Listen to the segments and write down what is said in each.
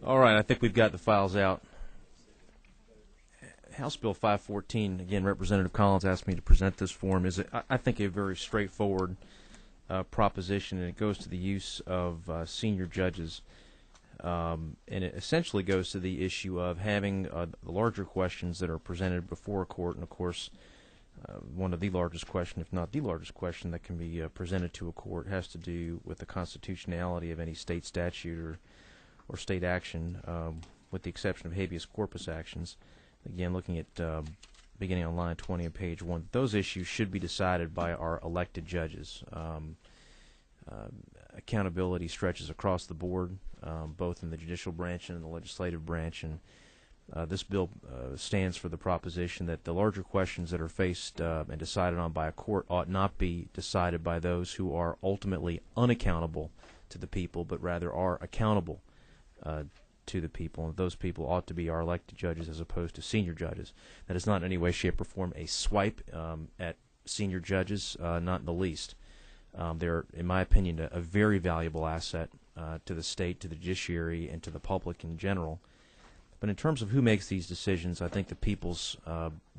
All right, I think we've got the files out. House Bill 514, again, Representative Collins asked me to present this for him, is, I think, a very straightforward proposition, and it goes to the use of senior judges. And it essentially goes to the issue of having the larger questions that are presented before a court, and of course, one of the largest question, if not the largest question, that can be presented to a court has to do with the constitutionality of any state statute or state action, with the exception of habeas corpus actions. Again, looking at beginning on line 20 of page 1, those issues should be decided by our elected judges. Accountability stretches across the board, both in the judicial branch and in the legislative branch, and this bill stands for the proposition that the larger questions that are faced and decided on by a court ought not be decided by those who are ultimately unaccountable to the people, but rather are accountable to the people, and those people ought to be our elected judges as opposed to senior judges. That is not in any way, shape, or form a swipe at senior judges, not in the least. They're, in my opinion, a very valuable asset to the state, to the judiciary, and to the public in general. But in terms of who makes these decisions, I think the people's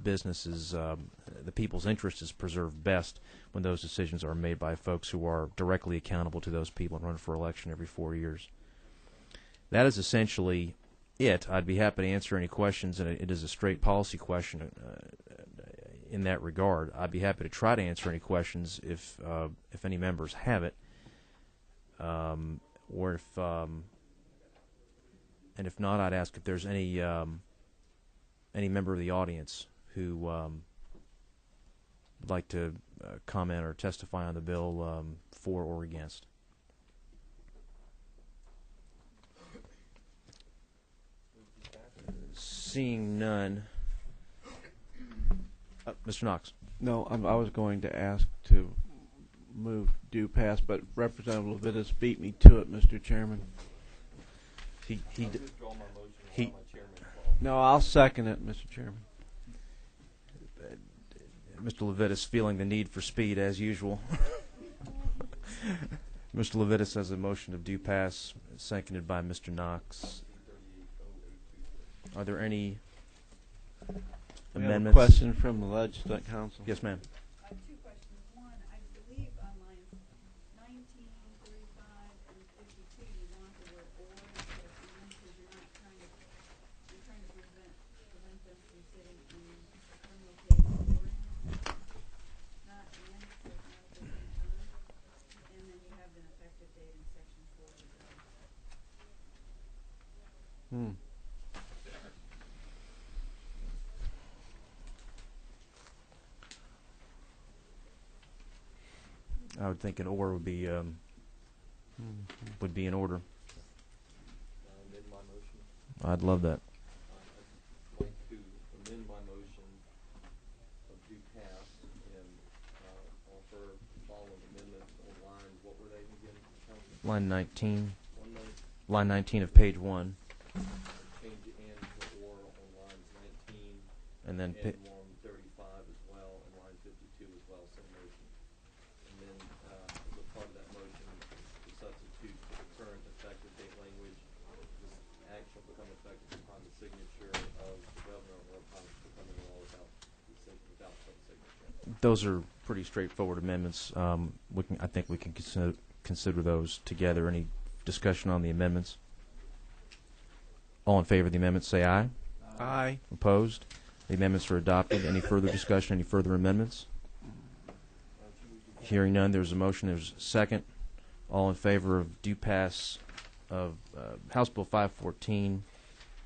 business is, the people's interest is preserved best when those decisions are made by folks who are directly accountable to those people and run for election every 4 years. That is essentially it. I'd be happy to answer any questions, and it is a straight policy question in that regard. I'd be happy to try to answer any questions if any members have it, or if and if not, I'd ask if there's any member of the audience who would like to comment or testify on the bill for or against. Seeing none, Mr. Knox. No, I was going to ask to move due pass, but Representative Levitas beat me to it, Mr. Chairman. No, I'll second it, Mr. Chairman. Mr. Levitas feeling the need for speed as usual. Mr. Levitas has a motion of due pass, seconded by Mr. Knox. Are there any amendments? We have a question from the Legislative Council. Yes, ma'am. I have two questions. One, I believe on lines 19, 35, and 52, you want the word or instead of and, because you're trying to prevent them from sitting in criminal case or not and, so it's not at the same time. And then you have an effective date in section 4 of the bill. I would think an or would be in order. Amend my motion. I'd love that. I'd like to amend my motion of due pass and offer following amendments on line, what were they again, Council? Line 19. Line 19 of page 1. Change the and to or on lines 19 And then and on 35 as well, and line 52 as well, same motion. And then as a part of that motion, to substitute for the current effective date language, this action will become effective upon the signature of the governor or upon its becoming law without such signature. those are pretty straightforward amendments. I think we can consider those together. Any discussion on the amendments? All in favor of the amendments, say aye. Aye. Opposed? The amendments are adopted. Any further discussion? Any further amendments? Hearing none, there's a motion. There's a second. All in favor of due pass of House Bill 514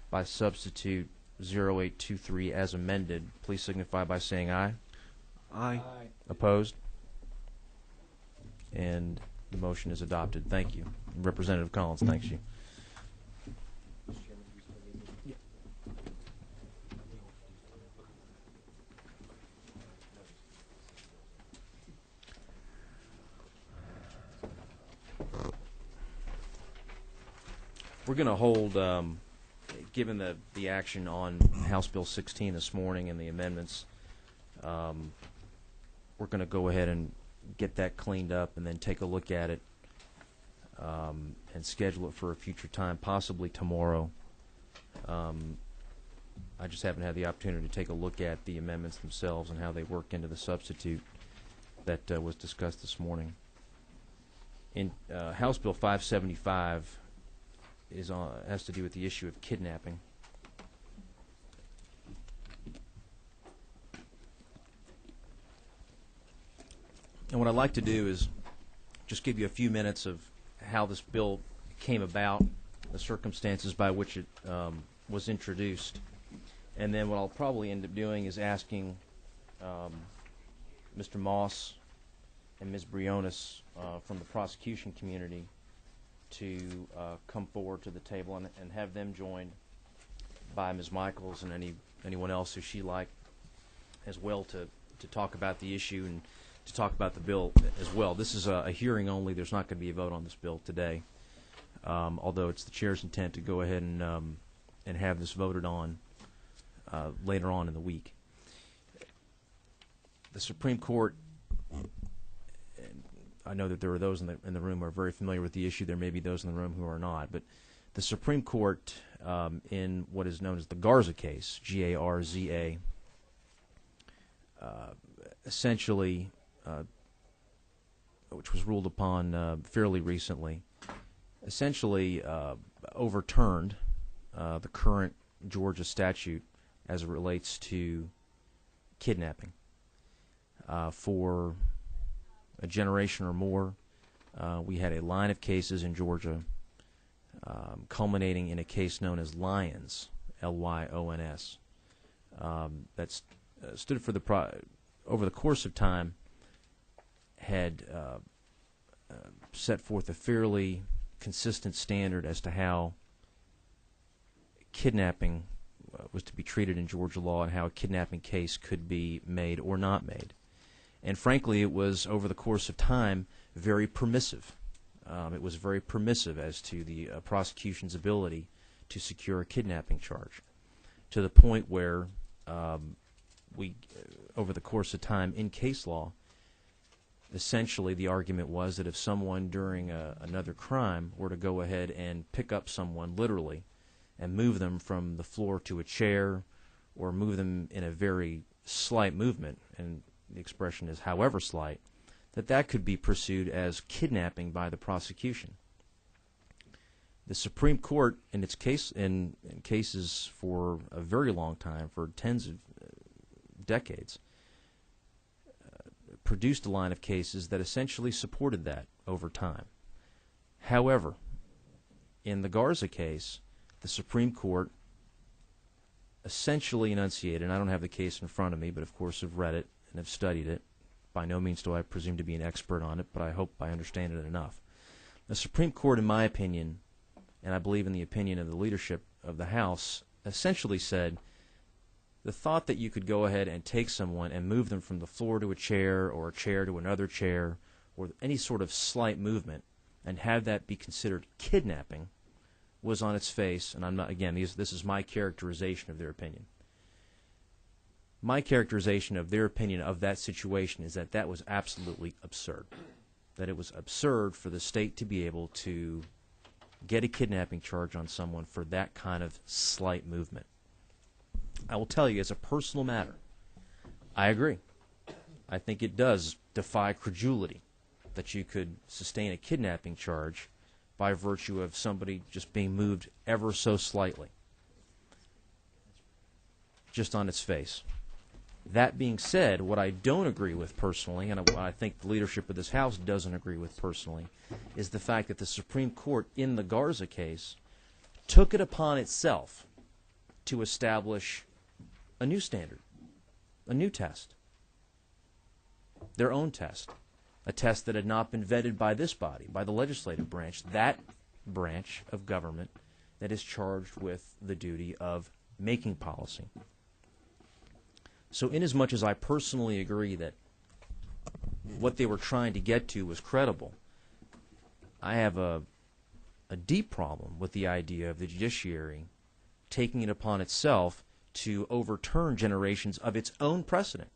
by substitute 0823 as amended, please signify by saying aye. Aye. Opposed? And the motion is adopted. Thank you. Representative Collins, thanks you. We're going to hold, given the action on House Bill 16 this morning and the amendments, we're going to go ahead and get that cleaned up and then take a look at it and schedule it for a future time, possibly tomorrow. I just haven't had the opportunity to take a look at the amendments themselves and how they work into the substitute that was discussed this morning. In House Bill 575 has to do with the issue of kidnapping. And what I'd like to do is just give you a few minutes of how this bill came about, the circumstances by which it was introduced. And then what I'll probably end up doing is asking Mr. Moss and Ms. Briones from the prosecution community to come forward to the table and have them joined by Ms. Michaels and anyone else who she like as well to talk about the issue and to talk about the bill as well. This is a hearing only. There's not going to be a vote on this bill today, although it's the chair's intent to go ahead and have this voted on later on in the week. The Supreme Court, and I know that there are those in the room who are very familiar with the issue. There may be those in the room who are not, but the Supreme Court in what is known as the Garza case, G-A-R-Z-A, essentially, which was ruled upon fairly recently, essentially overturned the current Georgia statute as it relates to kidnapping. For a generation or more, we had a line of cases in Georgia culminating in a case known as Lyons, L-Y-O-N-S, that stood for over the course of time, had set forth a fairly consistent standard as to how kidnapping was to be treated in Georgia law and how a kidnapping case could be made or not made. And frankly, it was, over the course of time, very permissive. It was very permissive as to the prosecution's ability to secure a kidnapping charge, to the point where over the course of time in case law, essentially the argument was that if someone during another crime were to go ahead and pick up someone literally and move them from the floor to a chair or move them in a very slight movement, and the expression is however slight, that could be pursued as kidnapping by the prosecution. The Supreme Court, in its case, in cases for a very long time, for tens of decades, produced a line of cases that essentially supported that over time. However, in the Garza case, the Supreme Court essentially enunciated, and I don't have the case in front of me, but of course have read it and have studied it. By no means do I presume to be an expert on it, but I hope I understand it enough. The Supreme Court, in my opinion, and I believe in the opinion of the leadership of the House, essentially said the thought that you could go ahead and take someone and move them from the floor to a chair or a chair to another chair or any sort of slight movement and have that be considered kidnapping was on its face, and I'm not, again, this is my characterization of their opinion. My characterization of their opinion of that situation is that was absolutely absurd. That it was absurd for the state to be able to get a kidnapping charge on someone for that kind of slight movement. I will tell you, as a personal matter, I agree. I think it does defy credulity that you could sustain a kidnapping charge by virtue of somebody just being moved ever so slightly, just on its face. That being said, what I don't agree with personally, and what I think the leadership of this House doesn't agree with personally, is the fact that the Supreme Court in the Garza case took it upon itself to establish a new standard, a new test, their own test, a test that had not been vetted by this body, by the legislative branch, that branch of government that is charged with the duty of making policy. So inasmuch as I personally agree that what they were trying to get to was credible, I have a deep problem with the idea of the judiciary taking it upon itself to overturn generations of its own precedent,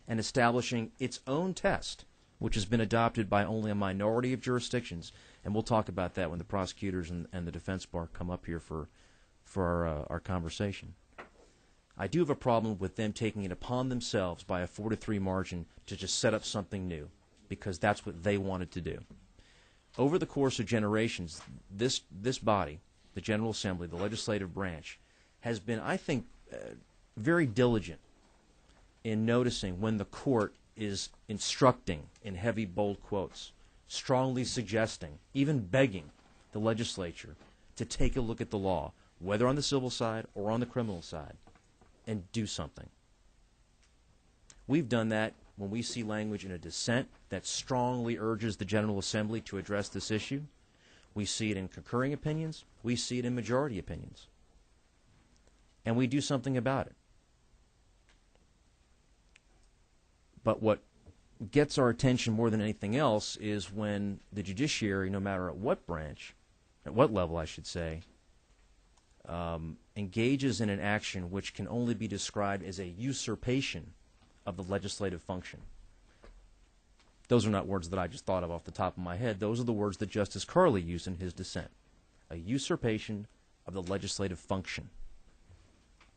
and establishing its own test which has been adopted by only a minority of jurisdictions, and we'll talk about that when the prosecutors and the defense bar come up here for our conversation. I do have a problem with them taking it upon themselves by a 4-3 margin to just set up something new, because that's what they wanted to do. Over the course of generations, this body, the General Assembly, the legislative branch, has been, I think, very diligent in noticing when the court is instructing, in heavy, bold quotes, strongly suggesting, even begging the legislature to take a look at the law, whether on the civil side or on the criminal side, and do something. We've done that when we see language in a dissent that strongly urges the General Assembly to address this issue. We see it in concurring opinions. We see it in majority opinions. And we do something about it. But what gets our attention more than anything else is when the judiciary, no matter at what branch, at what level I should say, engages in an action which can only be described as a usurpation of the legislative function. Those are not words that I just thought of off the top of my head. Those are the words that Justice Carley used in his dissent. A usurpation of the legislative function.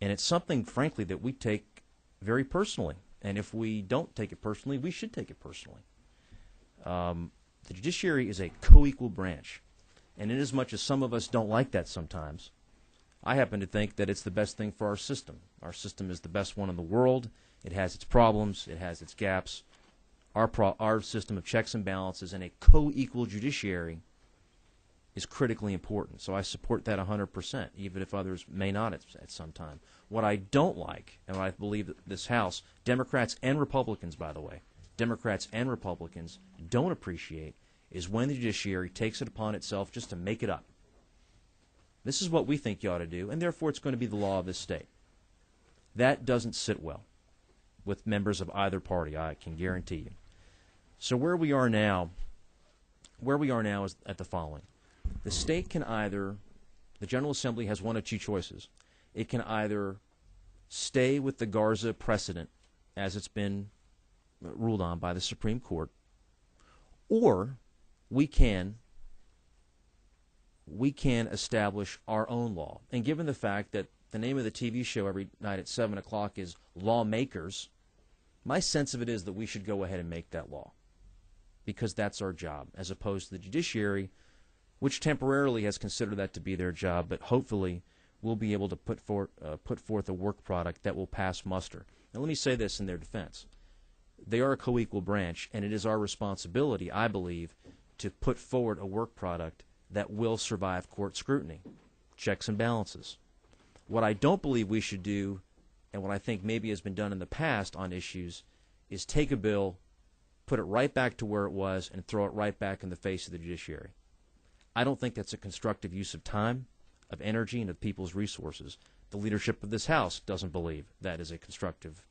And it's something, frankly, that we take very personally. And if we don't take it personally, we should take it personally. The judiciary is a co-equal branch. And inasmuch as some of us don't like that sometimes, I happen to think that it's the best thing for our system. Our system is the best one in the world. It has its problems. It has its gaps. Our system of checks and balances and a co-equal judiciary is critically important. So I support that 100%, even if others may not at some time. What I don't like, and what I believe that this House, Democrats and Republicans, by the way, Democrats and Republicans don't appreciate, is when the judiciary takes it upon itself just to make it up. This is what we think you ought to do, and therefore it's going to be the law of this state. That doesn't sit well with members of either party, I can guarantee you. So where we are now is at the following. The state can either, the General Assembly has one of two choices. It can either stay with the Garza precedent as it's been ruled on by the Supreme Court, or we can establish our own law. And given the fact that the name of the TV show every night at 7 o'clock is Lawmakers, my sense of it is that we should go ahead and make that law, because that's our job, as opposed to the judiciary, which temporarily has considered that to be their job, but hopefully will be able to put forth a work product that will pass muster. Now let me say this in their defense. They are a co-equal branch, and it is our responsibility, I believe, to put forward a work product that will survive court scrutiny, checks and balances. What I don't believe we should do, and what I think maybe has been done in the past on issues, is take a bill, put it right back to where it was, and throw it right back in the face of the judiciary. I don't think that's a constructive use of time, of energy, and of people's resources. The leadership of this House doesn't believe that is a constructive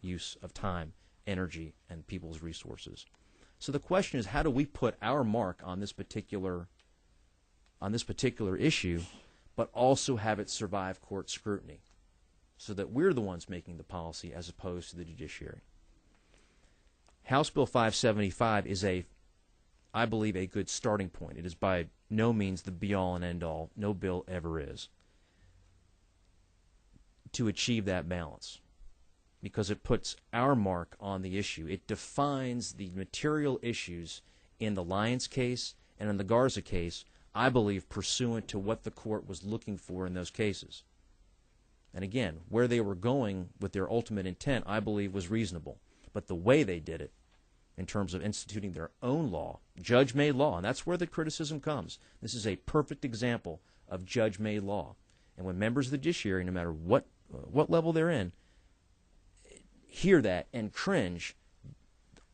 use of time, energy, and people's resources. So the question is, how do we put our mark on this particular issue, but also have it survive court scrutiny, so that we're the ones making the policy as opposed to the judiciary? House Bill 575 is I believe, a good starting point. It is by no means the be-all and end-all. No bill ever is, to achieve that balance, because it puts our mark on the issue. It defines the material issues in the Lyons case and in the Garza case, I believe, pursuant to what the court was looking for in those cases. And again, where they were going with their ultimate intent, I believe, was reasonable. But the way they did it, in terms of instituting their own law, judge-made law, and that's where the criticism comes. This is a perfect example of judge-made law. And when members of the judiciary, no matter what level they're in, hear that and cringe,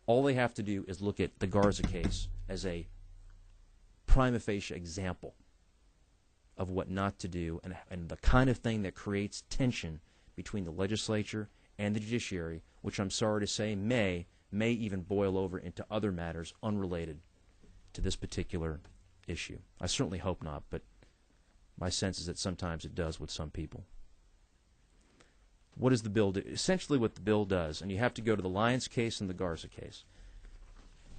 all they have to do is look at the Garza case as a prima facie example of what not to do, and the kind of thing that creates tension between the legislature and the judiciary, which I'm sorry to say may even boil over into other matters unrelated to this particular issue. I certainly hope not, but my sense is that sometimes it does with some people. What does the bill do? Essentially what the bill does, and you have to go to the Lyons case and the Garza case.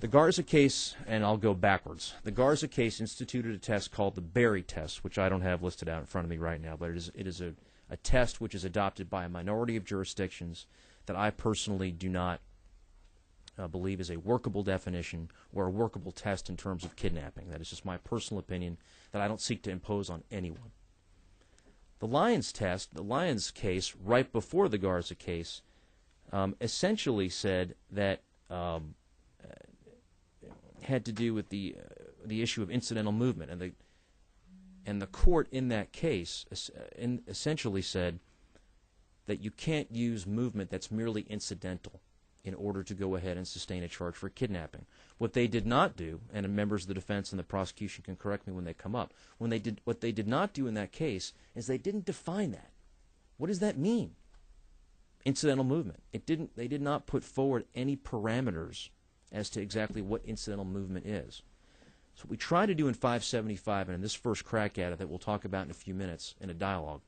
The Garza case, and I'll go backwards. The Garza case instituted a test called the Berry test, which I don't have listed out in front of me right now, but it is a test which is adopted by a minority of jurisdictions that I personally do not believe is a workable definition or a workable test in terms of kidnapping. That is just my personal opinion that I don't seek to impose on anyone. The Lyons test, the Lyons case, right before the Garza case, essentially said that had to do with the issue of incidental movement, and the court in that case essentially said that you can't use movement that's merely incidental in order to go ahead and sustain a charge for kidnapping. What they did not do, and members of the defense and the prosecution can correct me when they come up, what they did not do in that case is they didn't define that. What does that mean? Incidental movement. They did not put forward any parameters as to exactly what incidental movement is. So what we try to do in 575, and in this first crack at it that we'll talk about in a few minutes in a dialogue,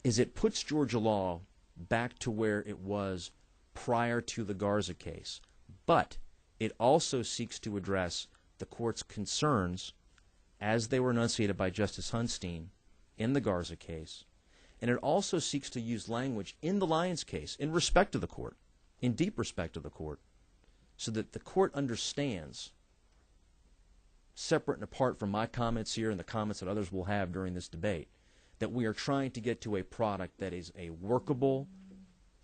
is it puts Georgia law back to where it was prior to the Garza case, but it also seeks to address the court's concerns as they were enunciated by Justice Hunstein in the Garza case, and it also seeks to use language in the Lyons case in respect to the court, in deep respect of the court, so that the court understands, separate and apart from my comments here and the comments that others will have during this debate, that we are trying to get to a product that is a workable,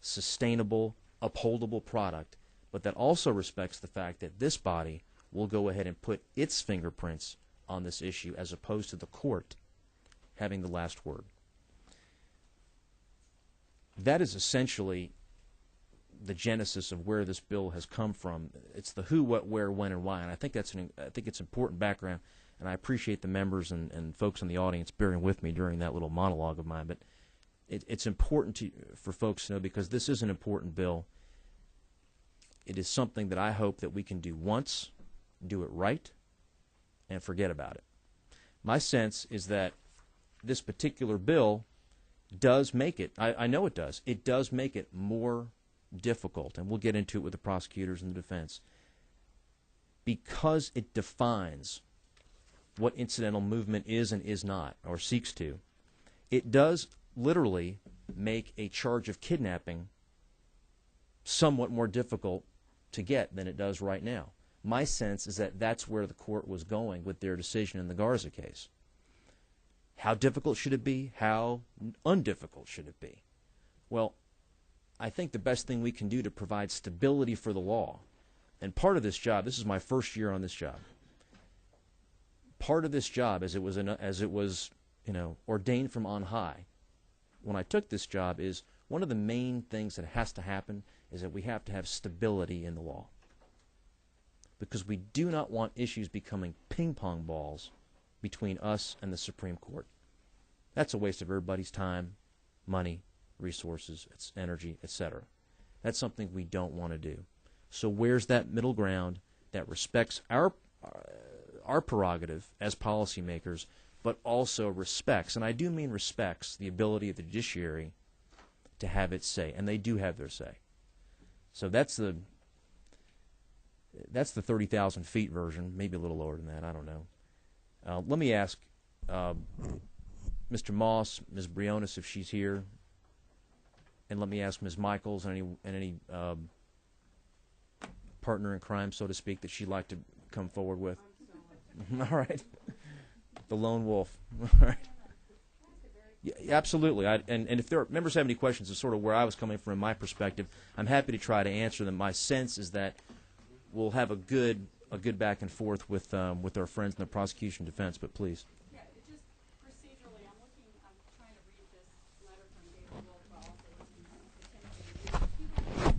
sustainable, upholdable product, but that also respects the fact that this body will go ahead and put its fingerprints on this issue as opposed to the court having the last word. That is essentially the genesis of where this bill has come from. It's the who, what, where, when, and why, and I think it's important background, and I appreciate the members and folks in the audience bearing with me during that little monologue of mine, but it's important for folks to know, because this is an important bill. It is something that I hope that we can do once, do it right, and forget about it. My sense is that this particular bill does make it, I know it does make it more difficult, and we'll get into it with the prosecutors and the defense, because it defines what incidental movement is and is not, or seeks to. It does literally make a charge of kidnapping somewhat more difficult to get than it does right now. My sense is that that's where the court was going with their decision in the Garza case. How difficult should it be? How undifficult should it be? Well, I think the best thing we can do to provide stability for the law, and part of this job, this is my first year on this job, part of this job as it was ordained from on high when I took this job, is one of the main things that has to happen is that we have to have stability in the law, because we do not want issues becoming ping pong balls between us and the Supreme Court. That's a waste of everybody's time, money, resources, energy, etc. That's something we don't want to do. So where's that middle ground that respects our prerogative as policymakers, but also respects, and I do mean respects, the ability of the judiciary to have its say, and they do have their say. So that's the 30,000 feet version, maybe a little lower than that, I don't know. Let me ask Mr. Moss, Ms. Briones, if she's here, and let me ask Ms. Michaels and any partner in crime, so to speak, that she'd like to come forward with. All right. The lone wolf. All right. Yeah, absolutely. And if there are, members have any questions of sort of where I was coming from, my perspective, I'm happy to try to answer them. My sense is that we'll have a good back and forth with our friends in the prosecution defense, but please. Yeah, just procedurally, I'm trying to read this letter from David Wolf, to Timothy.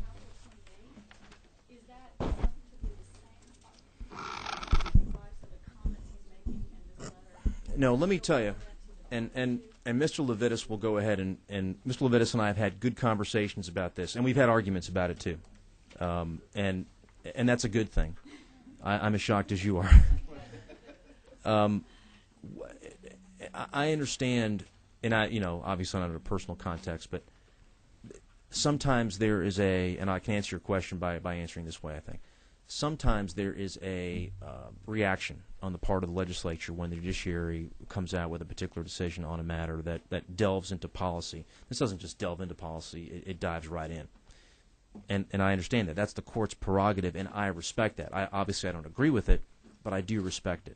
Is that something to be the same? So the comments he's making in this letter? No, let me tell you, and Mr. Levitas will go ahead, and Mr. Levitas and I have had good conversations about this, and we've had arguments about it too, and that's a good thing. I'm as shocked as you are. I understand, and obviously not in a personal context, but sometimes there is and I can answer your question by answering this way, I think. Sometimes there is a reaction on the part of the legislature when the judiciary comes out with a particular decision on a matter that delves into policy. This doesn't just delve into policy, it dives right in. And I understand that. That's the court's prerogative, and I respect that. Obviously I don't agree with it, but I do respect it.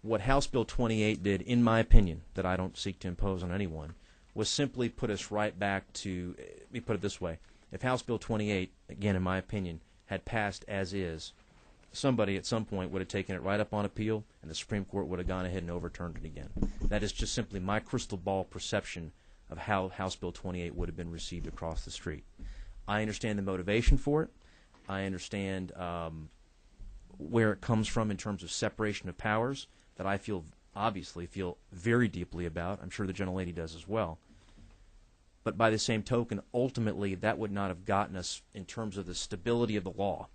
What House Bill 28 did, in my opinion, that I don't seek to impose on anyone, was simply put us right back to, let me put it this way, if House Bill 28, again in my opinion, had passed as is, somebody at some point would have taken it right up on appeal, and the Supreme Court would have gone ahead and overturned it again. That is just simply my crystal ball perception of how House Bill 28 would have been received across the street. I understand the motivation for it. I understand where it comes from in terms of separation of powers that I obviously feel very deeply about. I'm sure the gentlelady does as well. But by the same token, ultimately, that would not have gotten us, in terms of the stability of the law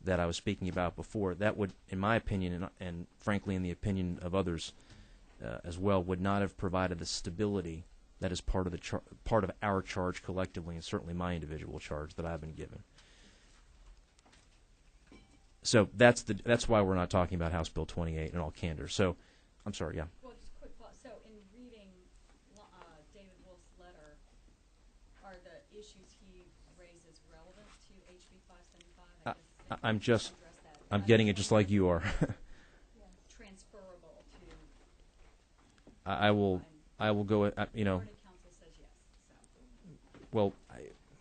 that I was speaking about before, that would, in my opinion, and frankly in the opinion of others as well, would not have provided the stability that is part of our charge collectively, and certainly my individual charge that I've been given. So that's why we're not talking about House Bill 28 in all candor. So, I'm sorry, yeah. Well, just a quick thought. So, in reading David Wolf's letter, are the issues he raises relevant to HB 575? I'm getting it just like you are. Transferable to. I will go. You know. Counsel says yes. So. Well,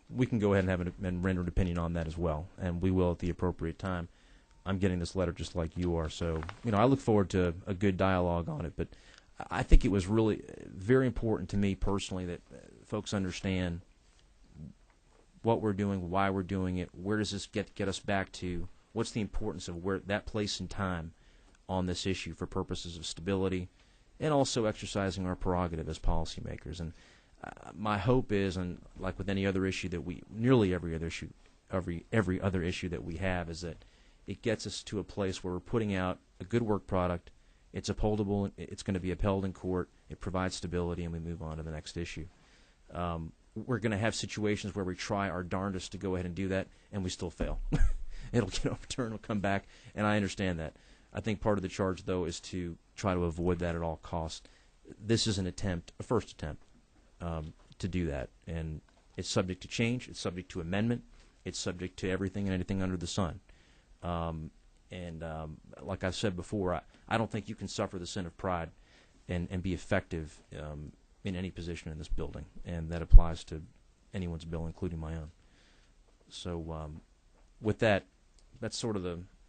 we can go ahead and have and render an opinion on that as well, and we will at the appropriate time. I'm getting this letter just like you are, so I look forward to a good dialogue on it. But I think it was really very important to me personally that folks understand what we're doing, why we're doing it, where does this get us back to, what's the importance of where that place and time on this issue for purposes of stability, and also exercising our prerogative as policymakers. And my hope is, and like with any other issue that nearly every other issue that we have, is that it gets us to a place where we're putting out a good work product, it's upholdable, it's going to be upheld in court, it provides stability, and we move on to the next issue. We're going to have situations where we try our darndest to go ahead and do that, and we still fail. It'll get overturned, it'll come back, and I understand that. I think part of the charge, though, is to try to avoid that at all costs. This is a first attempt to do that, and it's subject to change, it's subject to amendment, it's subject to everything and anything under the sun. Like I said before, I don't think you can suffer the sin of pride and be effective in any position in this building, and that applies to anyone's bill, including my own. So with that, that's sort of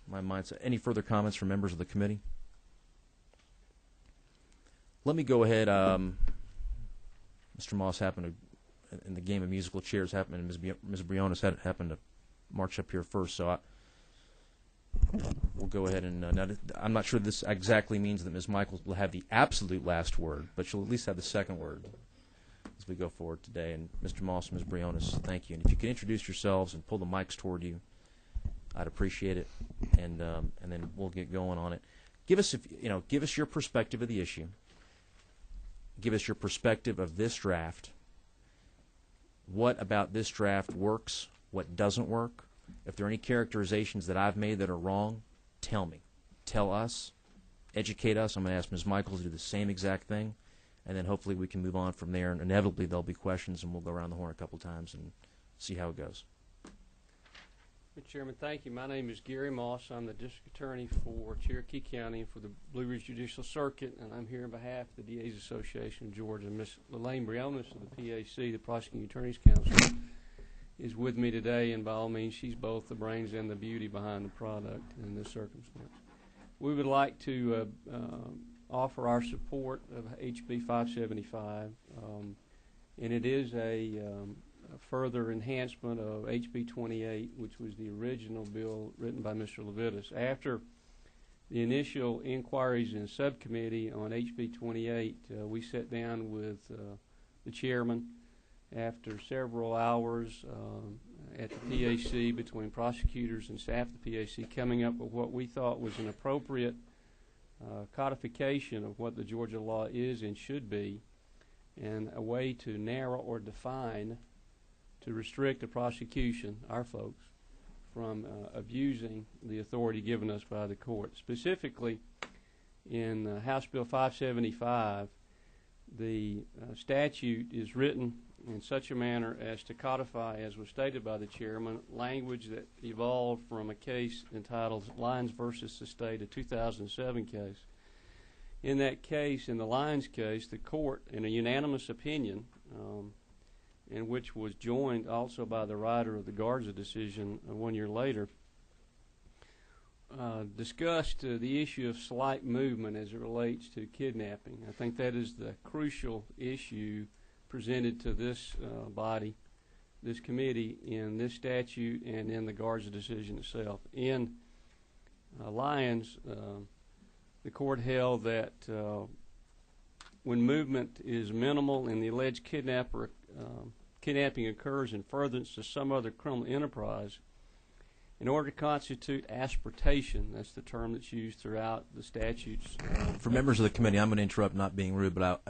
my mindset. Any further comments from members of the committee? Let me go ahead. Mr. Moss happened to, in the game of musical chairs, and Ms. Briones happened to march up here first, so we'll go ahead and now, I'm not sure this exactly means that Ms. Michaels will have the absolute last word, but she'll at least have the second word as we go forward today. And Mr. Moss and Ms. Briones, thank you. And if you could introduce yourselves and pull the mics toward you, I'd appreciate it. And then we'll get going on it. Give us your perspective of the issue. Give us your perspective of this draft. What about this draft works? What doesn't work? If there are any characterizations that I've made that are wrong, tell me. Tell us. Educate us. I'm going to ask Ms. Michaels to do the same exact thing, and then hopefully we can move on from there. And inevitably there'll be questions, and we'll go around the horn a couple times and see how it goes. Mr. Chairman, thank you. My name is Gary Moss. I'm the District Attorney for Cherokee County and for the Blue Ridge Judicial Circuit, and I'm here on behalf of the DA's Association of Georgia. Ms. Lelaine Briones of the PAC, the Prosecuting Attorney's Council, is with me today, and by all means, she's both the brains and the beauty behind the product in this circumstance. We would like to offer our support of HB 575, and it is a further enhancement of HB 28, which was the original bill written by Mr. Levitas. After the initial inquiries in subcommittee on HB 28, we sat down with the chairman after several hours at the PAC between prosecutors and staff of the PAC, coming up with what we thought was an appropriate codification of what the Georgia law is and should be, and a way to narrow or define to restrict the prosecution, our folks, from abusing the authority given us by the court. Specifically, in House Bill 575, the statute is written in such a manner as to codify, as was stated by the chairman, language that evolved from a case entitled Lyons versus the State, a 2007 case. In that case, in the Lyons case, the court, in a unanimous opinion, in which was joined also by the writer of the Garza decision 1 year later, discussed the issue of slight movement as it relates to kidnapping. I think that is the crucial issue presented to this body, this committee, in this statute and in the Garza decision itself. In Lyons, the court held that when movement is minimal and the alleged kidnapping occurs in furtherance to some other criminal enterprise, in order to constitute aspiratation, that's the term that's used throughout the statutes. For members of the committee, I'm going to interrupt, not being rude, but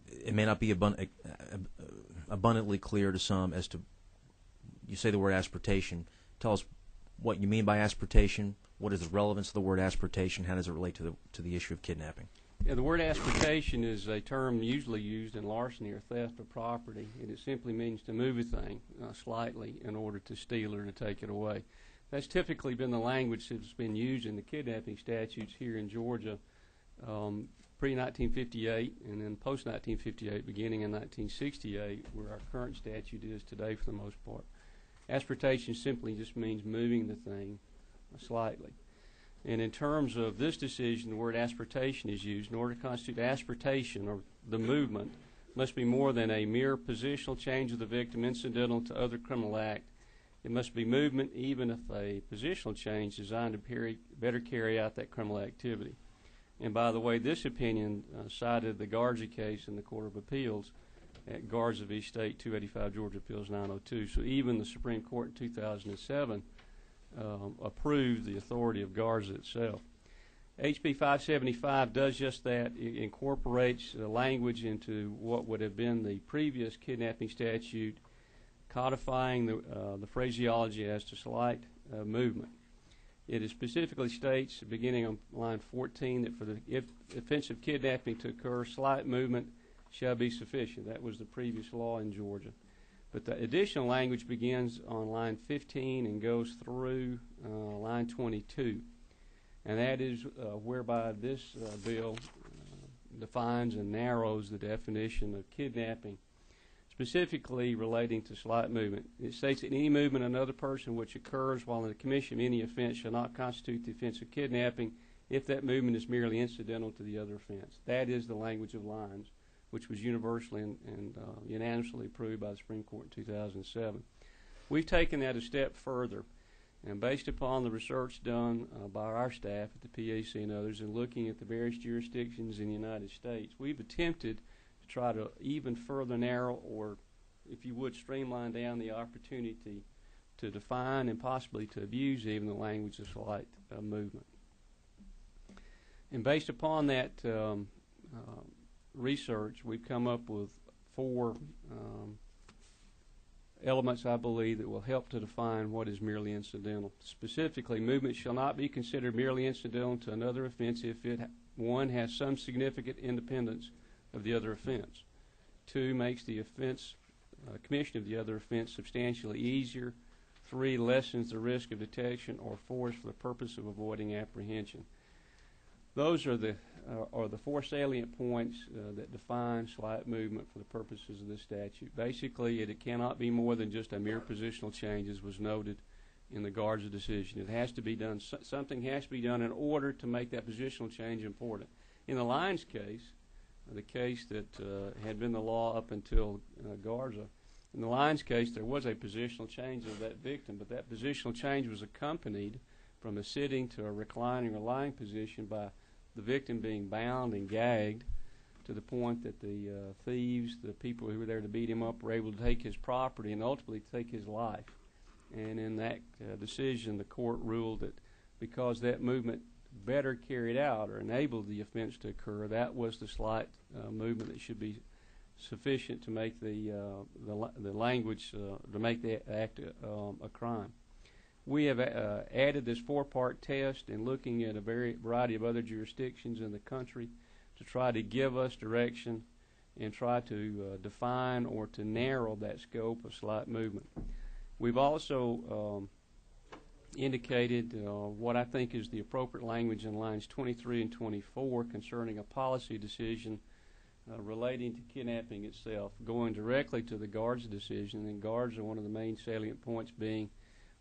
it may not be abundantly clear to some as to, you say the word aspiratation. Tell us what you mean by aspiratation. What is the relevance of the word aspiratation? How does it relate to the issue of kidnapping? Yeah, the word aspiratation is a term usually used in larceny or theft of property, and it simply means to move a thing slightly in order to steal or to take it away. That's typically been the language that's been used in the kidnapping statutes here in Georgia pre-1958 and then post-1958, beginning in 1968, where our current statute is today for the most part. Aspiratation simply just means moving the thing slightly. And in terms of this decision, the word aspiratation is used. In order to constitute aspiratation, or the movement, must be more than a mere positional change of the victim incidental to other criminal act. It must be movement even if a positional change designed to better carry out that criminal activity. And by the way, this opinion cited the Garza case in the Court of Appeals at Garza v. State, 285 Georgia Appeals 902. So even the Supreme Court in 2007 approved the authority of Garza itself. HB 575 does just that. It incorporates the language into what would have been the previous kidnapping statute, codifying the phraseology as to slight movement. It specifically states, beginning on line 14, that for the offense of kidnapping to occur, slight movement shall be sufficient. That was the previous law in Georgia. But the additional language begins on line 15 and goes through line 22. And that is whereby this bill defines and narrows the definition of kidnapping, specifically relating to slight movement. It states that any movement of another person which occurs while in the commission of any offense shall not constitute the offense of kidnapping if that movement is merely incidental to the other offense. That is the language of Lyons, which was universally and unanimously approved by the Supreme Court in 2007. We've taken that a step further, and based upon the research done by our staff at the PAC and others and looking at the various jurisdictions in the United States, we've attempted to try to even further narrow, or if you would, streamline down the opportunity to define and possibly to abuse even the language of slight movement. And based upon that research, we've come up with 4 elements, I believe, that will help to define what is merely incidental. Specifically, movement shall not be considered merely incidental to another offense if it, 1, has some significant independence of the other offense. 2, makes the offense, commission of the other offense substantially easier. 3, lessens the risk of detection. Or 4, is for the purpose of avoiding apprehension. Those are the 4 salient points that define slight movement for the purposes of this statute. Basically, it cannot be more than just a mere positional change, as was noted in the Garza decision. It has to be done. Something has to be done in order to make that positional change important. In the Lyons case, the case that had been the law up until Garza, in the Lyons case, there was a positional change of that victim, but that positional change was accompanied from a sitting to a reclining or lying position by the victim being bound and gagged to the point that the thieves, the people who were there to beat him up, were able to take his property and ultimately take his life. And in that decision, the court ruled that because that movement better carried out or enabled the offense to occur, that was the slight movement that should be sufficient to make the language to make the act a crime. We have added this 4-part test and looking at a variety of other jurisdictions in the country to try to give us direction and try to define or to narrow that scope of slight movement. We've also indicated what I think is the appropriate language in lines 23 and 24 concerning a policy decision relating to kidnapping itself, going directly to the guard's decision, and guards are one of the main salient points being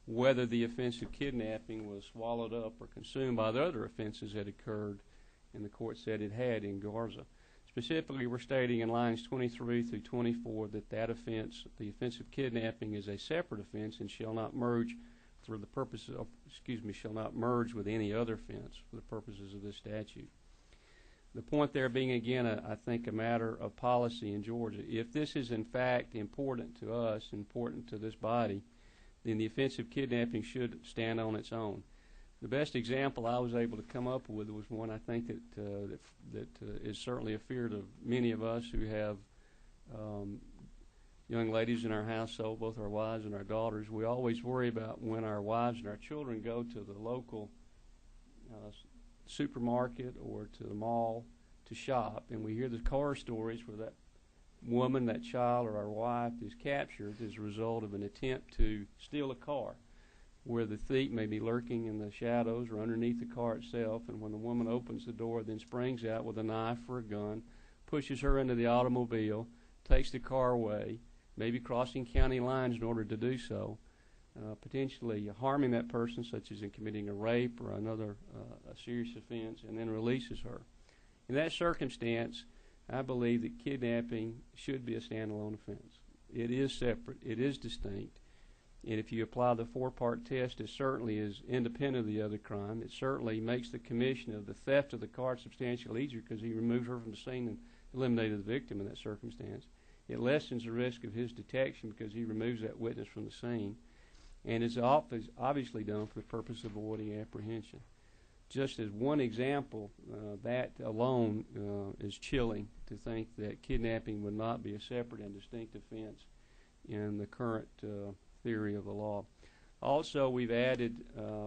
whether the offense of kidnapping was swallowed up or consumed by the other offenses that occurred, and the court said it had in Garza. Specifically, we're stating in lines 23 through 24 that that offense, the offense of kidnapping, is a separate offense and shall not merge for the purposes of, shall not merge with any other offense for the purposes of this statute. The point there being, again, I think a matter of policy in Georgia. If this is in fact important to us, important to this body, then the offense of kidnapping should stand on its own. The best example I was able to come up with was one I think that is certainly a fear to many of us who have young ladies in our household, both our wives and our daughters. We always worry about when our wives and our children go to the local supermarket or to the mall to shop, and we hear the horror stories where that woman, that child, or our wife is captured as a result of an attempt to steal a car, where the thief may be lurking in the shadows or underneath the car itself, and when the woman opens the door, then springs out with a knife or a gun, pushes her into the automobile, takes the car away, maybe crossing county lines in order to do so, potentially harming that person, such as in committing a rape or another a serious offense, and then releases her. In that circumstance, I believe that kidnapping should be a standalone offense. It is separate. It is distinct. And if you apply the 4-part test, it certainly is independent of the other crime. It certainly makes the commission of the theft of the car substantially easier because he removed her from the scene and eliminated the victim in that circumstance. It lessens the risk of his detection because he removes that witness from the scene. And it's obviously done for the purpose of avoiding apprehension. Just as one example, that alone is chilling to think that kidnapping would not be a separate and distinct offense in the current theory of the law. Also, we've added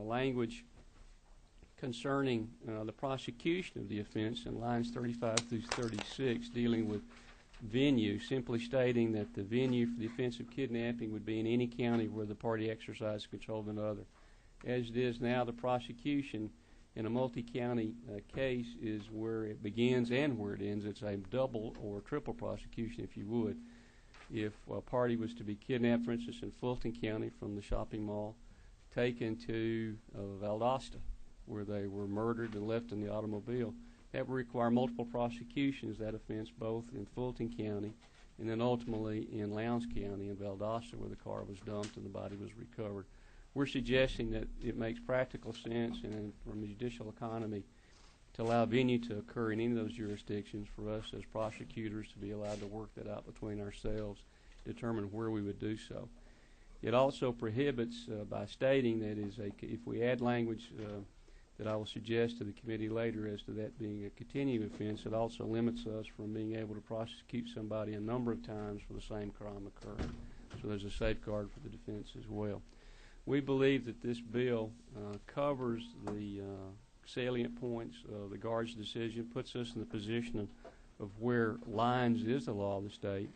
language concerning the prosecution of the offense in lines 35 through 36 dealing with venue, simply stating that the venue for the offense of kidnapping would be in any county where the party exercises control of another. As it is now, the prosecution in a multi-county case is where it begins and where it ends. It's a double or triple prosecution, if you would. If a party was to be kidnapped, for instance, in Fulton County from the shopping mall, taken to Valdosta, where they were murdered and left in the automobile, that would require multiple prosecutions, that offense, both in Fulton County and then ultimately in Lowndes County and Valdosta, where the car was dumped and the body was recovered. We're suggesting that it makes practical sense and from the judicial economy to allow venue to occur in any of those jurisdictions for us as prosecutors to be allowed to work that out between ourselves, determine where we would do so. It also prohibits, by stating that if we add language that I will suggest to the committee later as to that being a continuing offense, it also limits us from being able to prosecute somebody a number of times for the same crime occurring. So there's a safeguard for the defense as well. We believe that this bill covers the salient points of the guard's decision, puts us in the position of where lines is the law of the state,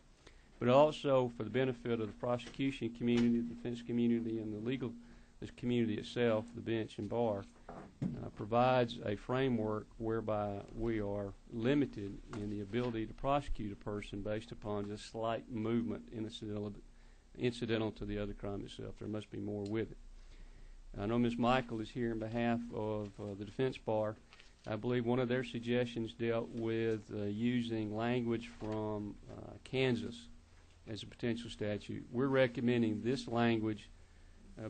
but also for the benefit of the prosecution community, the defense community, and the legal community itself, the bench and bar, provides a framework whereby we are limited in the ability to prosecute a person based upon just slight movement incidental to the other crime itself. There must be more with it. I know Ms. Michael is here on behalf of the defense bar. I believe one of their suggestions dealt with using language from Kansas as a potential statute. We're recommending this language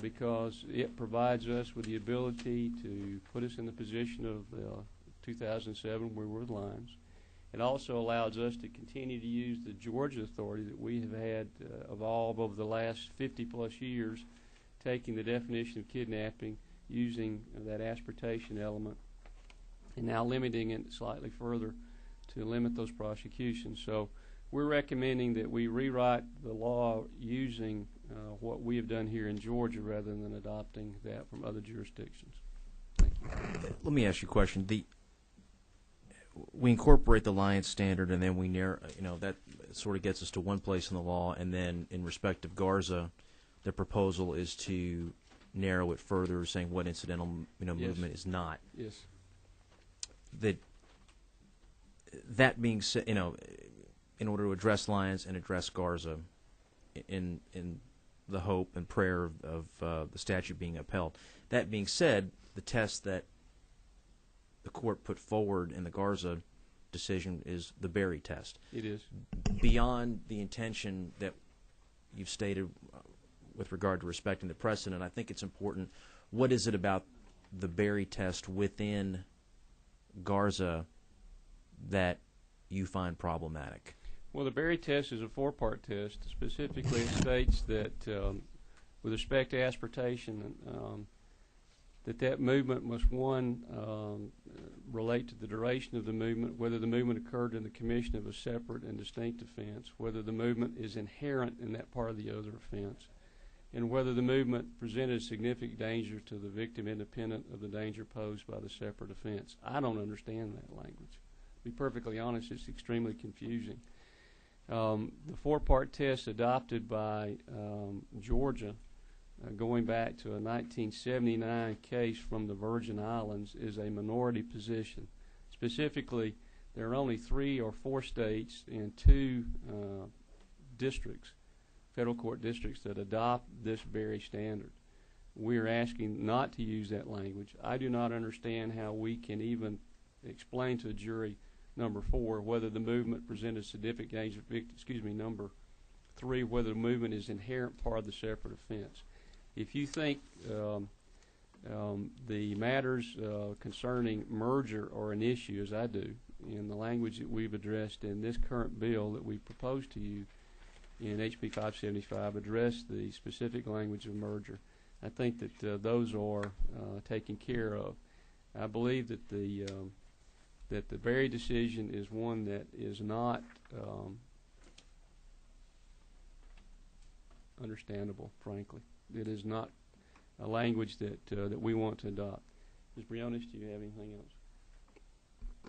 because it provides us with the ability to put us in the position of 2007 where we were with lines. It also allows us to continue to use the Georgia authority that we have had evolve over the last 50-plus years, taking the definition of kidnapping, using that asportation element, and now limiting it slightly further to limit those prosecutions. So we're recommending that we rewrite the law using what we have done here in Georgia rather than adopting that from other jurisdictions. Thank you. Let me ask you a question. We incorporate the Alliance standard, and then we narrow. That sort of gets us to one place in the law, and then in respect of Garza, the proposal is to narrow it further, saying what incidental movement is not. Yes. That being said, in order to address Lyons and address Garza, in the hope and prayer of the statute being upheld. That being said, the test that the court put forward in the Garza decision is the Berry test. It is. Beyond the intention that you've stated with regard to respecting the precedent, I think it's important. What is it about the Berry test within Garza that you find problematic? Well, the Berry test is a four-part test. Specifically, it states that with respect to asportation, that movement must, one, relate to the duration of the movement, whether the movement occurred in the commission of a separate and distinct offense, whether the movement is inherent in that part of the other offense, and whether the movement presented significant danger to the victim independent of the danger posed by the separate offense. I don't understand that language. To be perfectly honest, it's extremely confusing. The four-part test adopted by Georgia, going back to a 1979 case from the Virgin Islands, is a minority position. Specifically, there are only 3 or 4 states and 2 districts, federal court districts, that adopt this Berry standard. We are asking not to use that language. I do not understand how we can even explain to a jury, number 4, whether the movement presented significant danger. Number 3, whether the movement is inherent part of the separate offense. If you think the matters concerning merger are an issue, as I do, in the language that we've addressed in this current bill that we proposed to you in HB 575, address the specific language of merger, I think that those are taken care of. I believe that the Berry decision is one that is not understandable, frankly. It is not a language that we want to adopt. Ms. Briones, do you have anything else?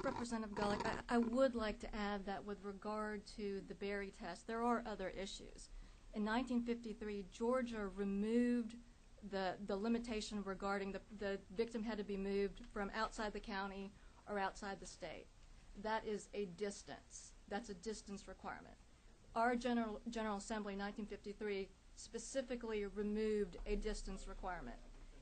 Representative Gullick, I would like to add that with regard to the Berry test, there are other issues. In 1953, Georgia removed the limitation regarding the victim had to be moved from outside the county or outside the state. That is a distance. That's a distance requirement. Our General Assembly in 1953 specifically removed a distance requirement.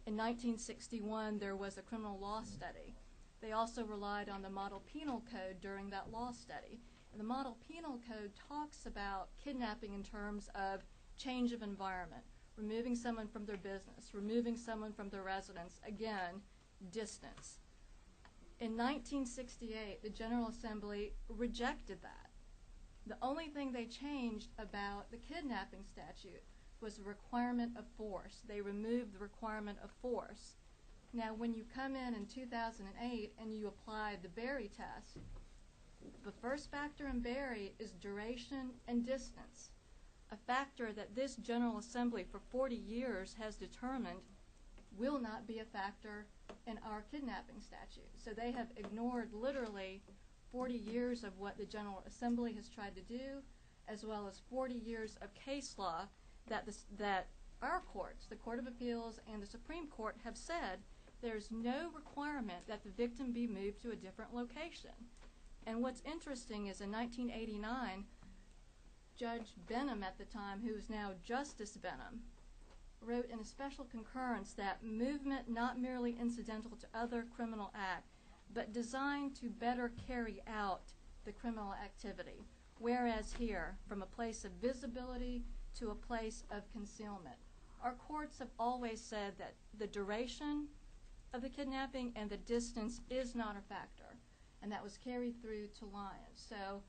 In 1961, there was a criminal law study. They also relied on the Model Penal Code during that law study. And the Model Penal Code talks about kidnapping in terms of change of environment, removing someone from their business, removing someone from their residence, again, distance. In 1968, the General Assembly rejected that. The only thing they changed about the kidnapping statute was the requirement of force. They removed the requirement of force. Now, when you come in 2008 and you apply the Berry test, the first factor in Berry is duration and distance, a factor that this General Assembly for 40 years has determined will not be a factor in our kidnapping statute. So they have ignored literally 40 years of what the General Assembly has tried to do, as well as 40 years of case law that our courts, the Court of Appeals and the Supreme Court, have said there's no requirement that the victim be moved to a different location. And what's interesting is in 1989, Judge Benham at the time, who is now Justice Benham, wrote in a special concurrence that movement not merely incidental to other criminal act, but designed to better carry out the criminal activity. Whereas here, from a place of visibility to a place of concealment. Our courts have always said that the duration of the kidnapping and the distance is not a factor, and that was carried through to Lyons. So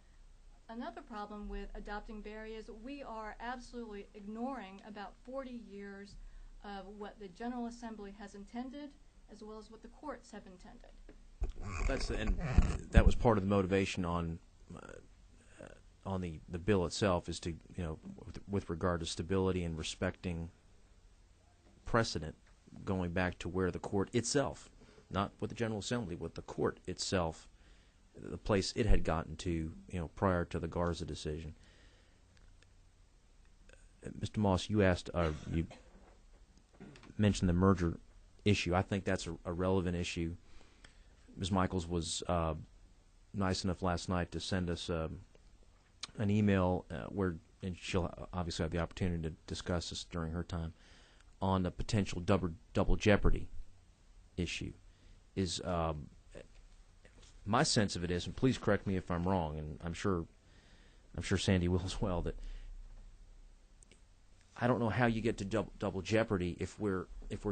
another problem with adopting Berry is we are absolutely ignoring about 40 years of what the General Assembly has intended, as well as what the courts have intended. And that was part of the motivation on on the bill itself is to, with regard to stability and respecting precedent, going back to where the court itself, not with the General Assembly, with the court itself, the place it had gotten to, prior to the Garza decision. Mr. Moss, you mentioned the merger issue. I think that's a relevant issue. Ms. Michaels was nice enough last night to send us an email and she'll obviously have the opportunity to discuss this during her time, on a potential double jeopardy issue. Is my sense of it is, and please correct me if I'm wrong, and I'm sure Sandy will as well, that I don't know how you get to double jeopardy if we're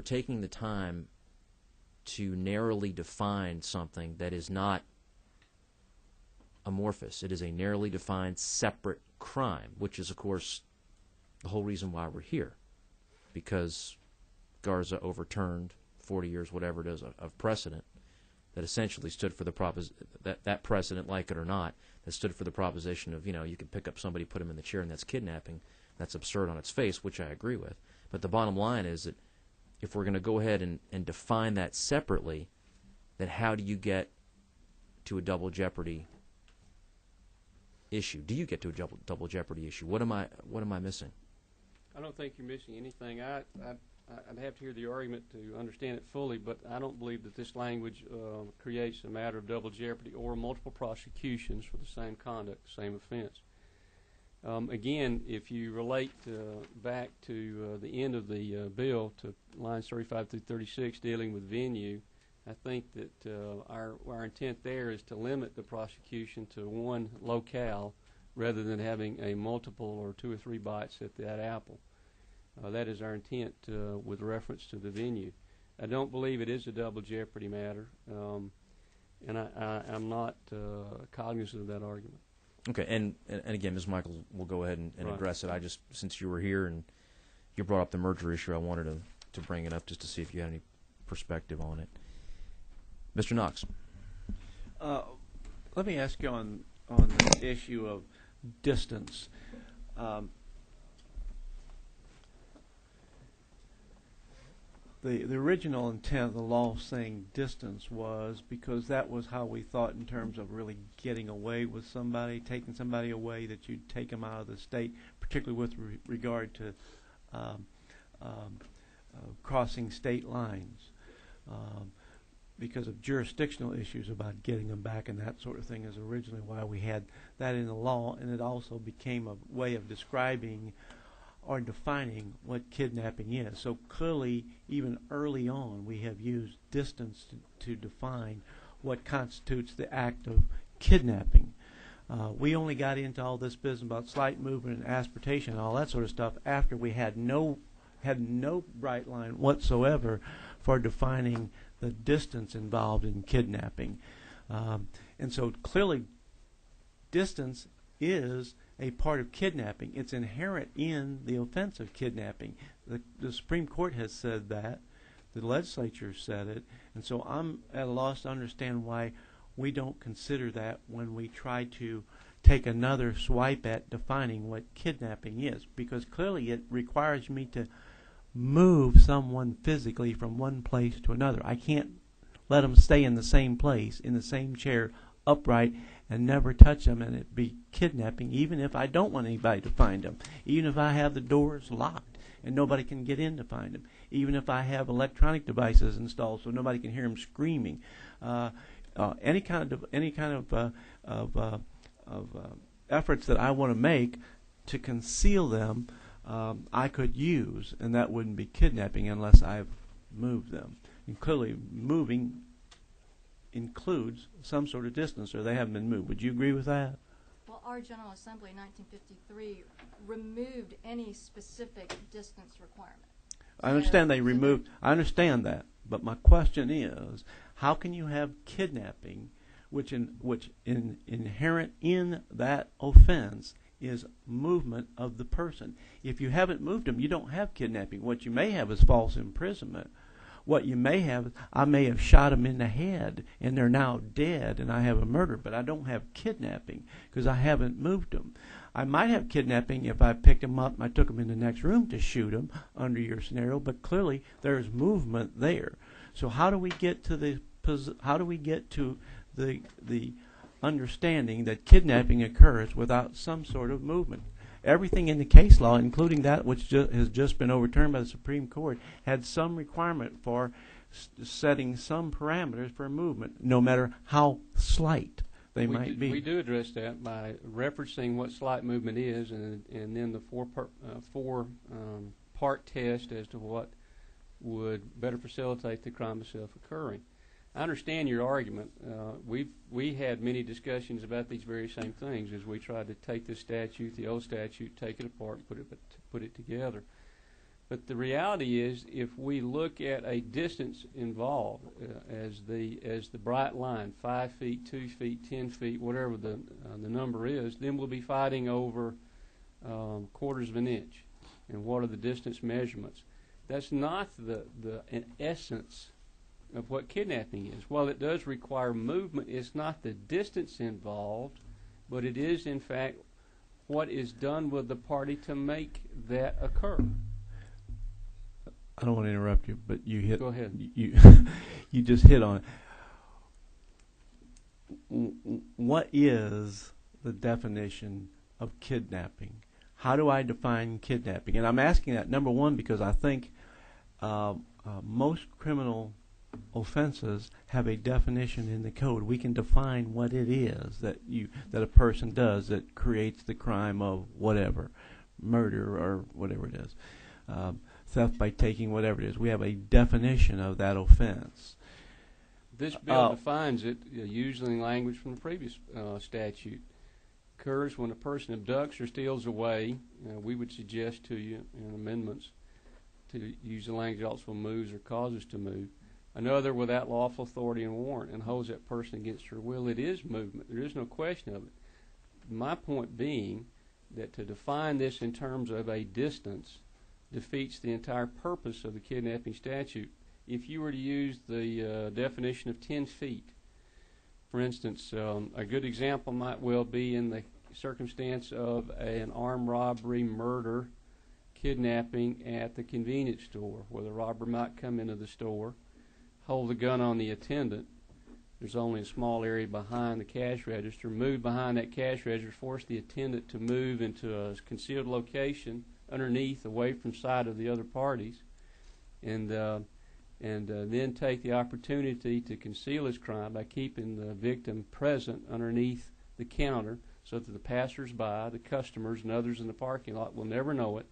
taking the time to narrowly define something that is not amorphous. It is a narrowly defined separate crime, which is, of course, the whole reason why we're here, because Garza overturned 40 years, whatever it is, of precedent that essentially stood for the that precedent, like it or not, that stood for the proposition of, you can pick up somebody, put them in the chair, and that's kidnapping. That's absurd on its face, which I agree with. But the bottom line is that if we're going to go ahead and define that separately, then how do you get to a double jeopardy issue? Do you get to a double jeopardy issue? What am I missing? I don't think you're missing anything. I'd have to hear the argument to understand it fully, but I don't believe that this language creates a matter of double jeopardy or multiple prosecutions for the same conduct, same offense. Again, if you relate back to the end of the bill, to lines 35 through 36 dealing with venue, I think that our intent there is to limit the prosecution to one locale rather than having a multiple or 2 or 3 bites at that apple. That is our intent with reference to the venue. I don't believe it is a double jeopardy matter, and I'm not cognizant of that argument. Okay, and again, Ms. Michaels will go ahead and Right. address it. I just, since you were here and you brought up the merger issue, I wanted to bring it up just to see if you had any perspective on it. Mr. Knox. Let me ask you on the issue of distance. The original intent of the law saying distance was because that was how we thought in terms of really getting away with somebody, taking somebody away, that you'd take them out of the state, particularly with regard to crossing state lines, because of jurisdictional issues about getting them back and that sort of thing is originally why we had that in the law, and it also became a way of describing or defining what kidnapping is. So clearly, even early on, we have used distance to define what constitutes the act of kidnapping. We only got into all this business about slight movement and asportation and all that sort of stuff after we had no bright line whatsoever for defining the distance involved in kidnapping. And so clearly, distance is a part of kidnapping. It's inherent in the offense of kidnapping. The Supreme Court has said that. The legislature said it. And so I'm at a loss to understand why we don't consider that when we try to take another swipe at defining what kidnapping is. Because clearly it requires me to move someone physically from one place to another. I can't let them stay in the same place, in the same chair, upright, and never touch them, and it be kidnapping, even if I don't want anybody to find them, even if I have the doors locked and nobody can get in to find them, even if I have electronic devices installed so nobody can hear them screaming. Any kind of efforts that I want to make to conceal them, I could use, and that wouldn't be kidnapping unless I've moved them. And clearly, moving includes some sort of distance, or they haven't been moved. Would you agree with that? Well, our General Assembly in 1953 removed any specific distance requirement. I understand they removed. I understand that, but my question is, how can you have kidnapping, which inherent in that offense is movement of the person? If you haven't moved them, you don't have kidnapping. What you may have is false imprisonment, What you may have, I may have shot them in the head and they're now dead and I have a murder, but I don't have kidnapping because I haven't moved them. I might have kidnapping if I picked them up and I took them in the next room to shoot them under your scenario, but clearly there's movement there. So how do we get to the understanding that kidnapping occurs without some sort of movement? Everything in the case law, including that which has just been overturned by the Supreme Court, had some requirement for setting some parameters for movement, no matter how slight they might be. We do address that by referencing what slight movement is, and then the four-part test as to what would better facilitate the crime itself occurring. I understand your argument. We had many discussions about these very same things as we tried to take the statute, the old statute, take it apart, and put it together. But the reality is, if we look at a distance involved as the bright line, 5 feet, 2 feet, 10 feet, whatever the number is, then we'll be fighting over quarters of an inch. And what are the distance measurements? That's not in essence of what kidnapping is. While it does require movement, it's not the distance involved, but it is, in fact, what is done with the party to make that occur. I don't want to interrupt you, but you hit. Go ahead. You just hit on it. What is the definition of kidnapping? How do I define kidnapping? And I'm asking that, number one, because I think most criminal offenses have a definition in the code. We can define what it is that a person does that creates the crime of whatever, murder or whatever it is, theft by taking, whatever it is. We have a definition of that offense. This bill defines it using language from the previous statute. Occurs when a person abducts or steals away. We would suggest to you in amendments to use the language also moves or causes to move. Another without lawful authority and warrant and holds that person against her will. It is movement. There is no question of it. My point being that to define this in terms of a distance defeats the entire purpose of the kidnapping statute. If you were to use the definition of 10 feet, for instance, a good example might well be in the circumstance of an armed robbery, murder, kidnapping at the convenience store, where the robber might come into the store, hold the gun on the attendant. There's only a small area behind the cash register. Move behind that cash register, force the attendant to move into a concealed location underneath, away from sight of the other parties, and then take the opportunity to conceal his crime by keeping the victim present underneath the counter so that the passers-by, the customers, and others in the parking lot will never know it,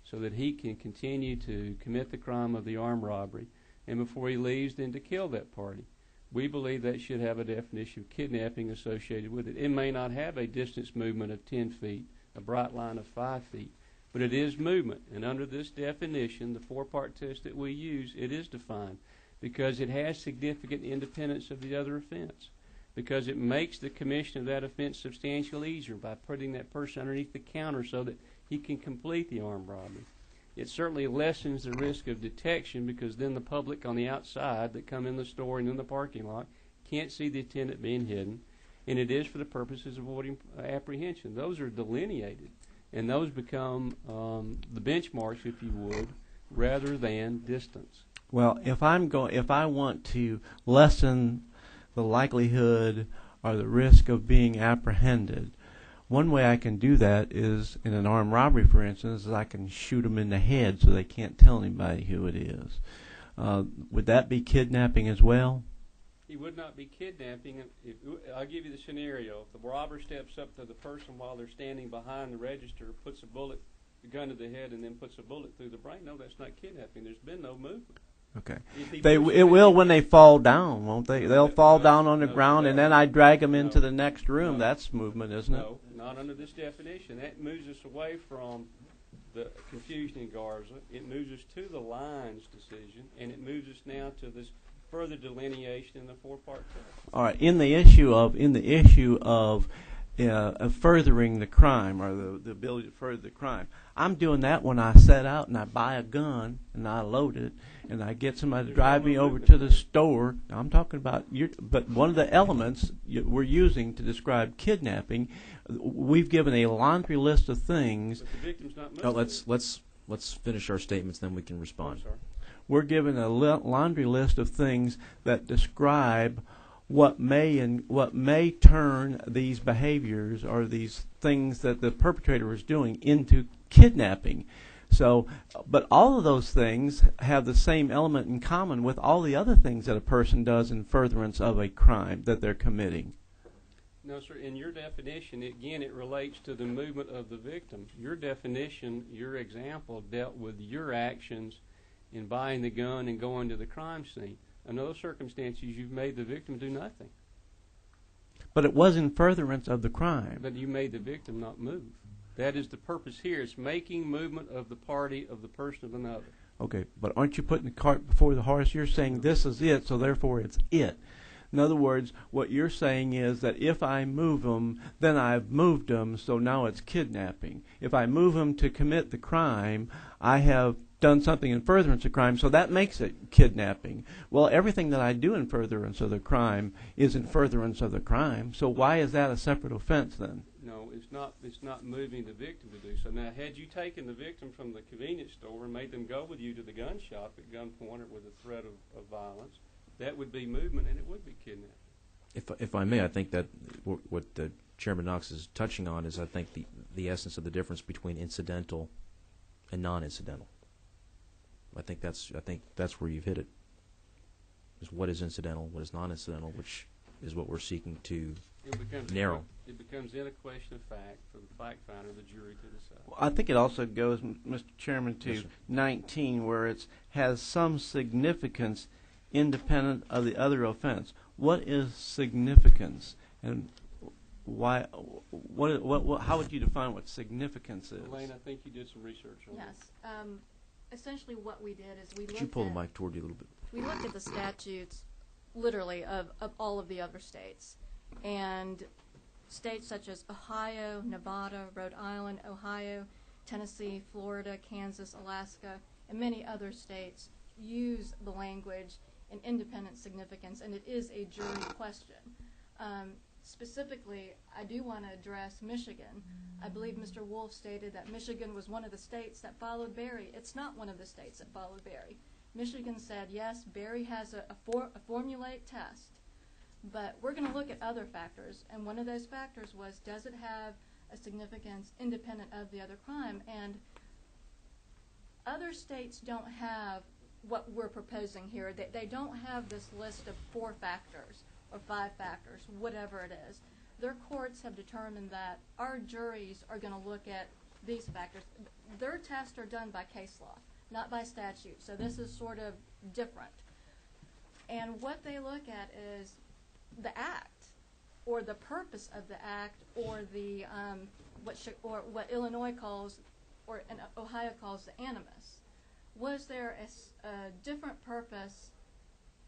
so that he can continue to commit the crime of the armed robbery, and before he leaves, then to kill that party. We believe that should have a definition of kidnapping associated with it. It may not have a distance movement of 10 feet, a bright line of 5 feet, but it is movement. And under this definition, the four-part test that we use, it is defined because it has significant independence of the other offense, because it makes the commission of that offense substantially easier by putting that person underneath the counter so that he can complete the armed robbery. It certainly lessens the risk of detection because then the public on the outside that come in the store and in the parking lot can't see the attendant being hidden, and it is for the purposes of avoiding apprehension. Those are delineated, and those become the benchmarks, if you would, rather than distance. Well, if I want to lessen the likelihood or the risk of being apprehended, one way I can do that is in an armed robbery, for instance, is I can shoot them in the head so they can't tell anybody who it is. Would that be kidnapping as well? He would not be kidnapping. I'll give you the scenario. If the robber steps up to the person while they're standing behind the register, puts the gun to the head, and then puts a bullet through the brain, no, that's not kidnapping. There's been no movement. Okay. It will when they fall down, won't they? They'll fall down on the ground, and then I drag them into the next room. That's movement, isn't it? No, not under this definition. That moves us away from the confusion in Garza. It moves us to the lines decision, and it moves us now to this further delineation in the four-part test. All right. In the issue of furthering the crime, or the ability to further the crime. I'm doing that when I set out and I buy a gun and I load it and I get somebody to drive me over to the store. Now, I'm talking about but one of the elements we're using to describe kidnapping, we've given a laundry list of things. But the victim's not moving. No, let's finish our statements, then we can respond. We're given a laundry list of things that describe what may turn these behaviors or these things that the perpetrator is doing into kidnapping. So, but all of those things have the same element in common with all the other things that a person does in furtherance of a crime that they're committing. No, sir. In your definition, again, it relates to the movement of the victim. Your definition, your example, dealt with your actions in buying the gun and going to the crime scene. In those circumstances, you've made the victim do nothing. But it was in furtherance of the crime. But you made the victim not move. That is the purpose here. It's making movement of the party of the person of another. Okay, but aren't you putting the cart before the horse? You're saying this is it, so therefore it's it. In other words, what you're saying is that if I move them, then I've moved them, so now it's kidnapping. If I move them to commit the crime, I have done something in furtherance of crime, so that makes it kidnapping. Well, everything that I do in furtherance of the crime is in furtherance of the crime, so why is that a separate offense then? No, it's not. It's not moving the victim to do so. Now, had you taken the victim from the convenience store and made them go with you to the gun shop at gunpoint or with a threat of violence, that would be movement and it would be kidnapping. If I may, I think that what Chairman Knox is touching on is, I think, the essence of the difference between incidental and non-incidental. I think that's where you've hit it. Is what is incidental, what is non-incidental, which is what we're seeking to narrow. It becomes in a question of fact for the fact finder, the jury, to decide. Well, I think it also goes, Mr. Chairman, to Yes, 19, where it has some significance independent of the other offense. What is significance, and why? How would you define what significance is? Elaine, I think you did some research on that. Yes. Essentially what we did is we Could looked you pull the at mic toward you a little bit? we looked at the statutes, literally, of all of the other states. And states such as Ohio, Nevada, Rhode Island, Ohio, Tennessee, Florida, Kansas, Alaska, and many other states use the language in independent significance, and it is a jury question. Specifically, I do want to address Michigan. I believe Mr. Wolf stated that Michigan was one of the states that followed Berry. It's not one of the states that followed Berry. Michigan said, yes, Berry has a formulaic test, but we're going to look at other factors, and one of those factors was, does it have a significance independent of the other crime? And other states don't have what we're proposing here. They don't have this list of 4 factors or 5 factors, whatever it is. Their courts have determined that our juries are going to look at these factors. Their tests are done by case law, not by statute, so this is sort of different. And what they look at is the act, or the purpose of the act, or the what Illinois calls, or in Ohio calls, the animus. Was there a different purpose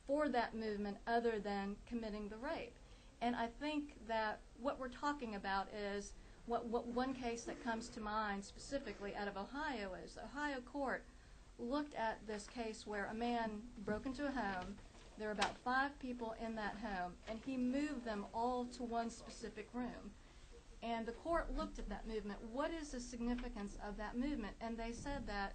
for that movement other than committing the rape? And I think that what we're talking about is what one case that comes to mind specifically out of Ohio is the Ohio court looked at this case where a man broke into a home. There were about 5 people in that home, and he moved them all to one specific room. And the court looked at that movement. What is the significance of that movement? And they said that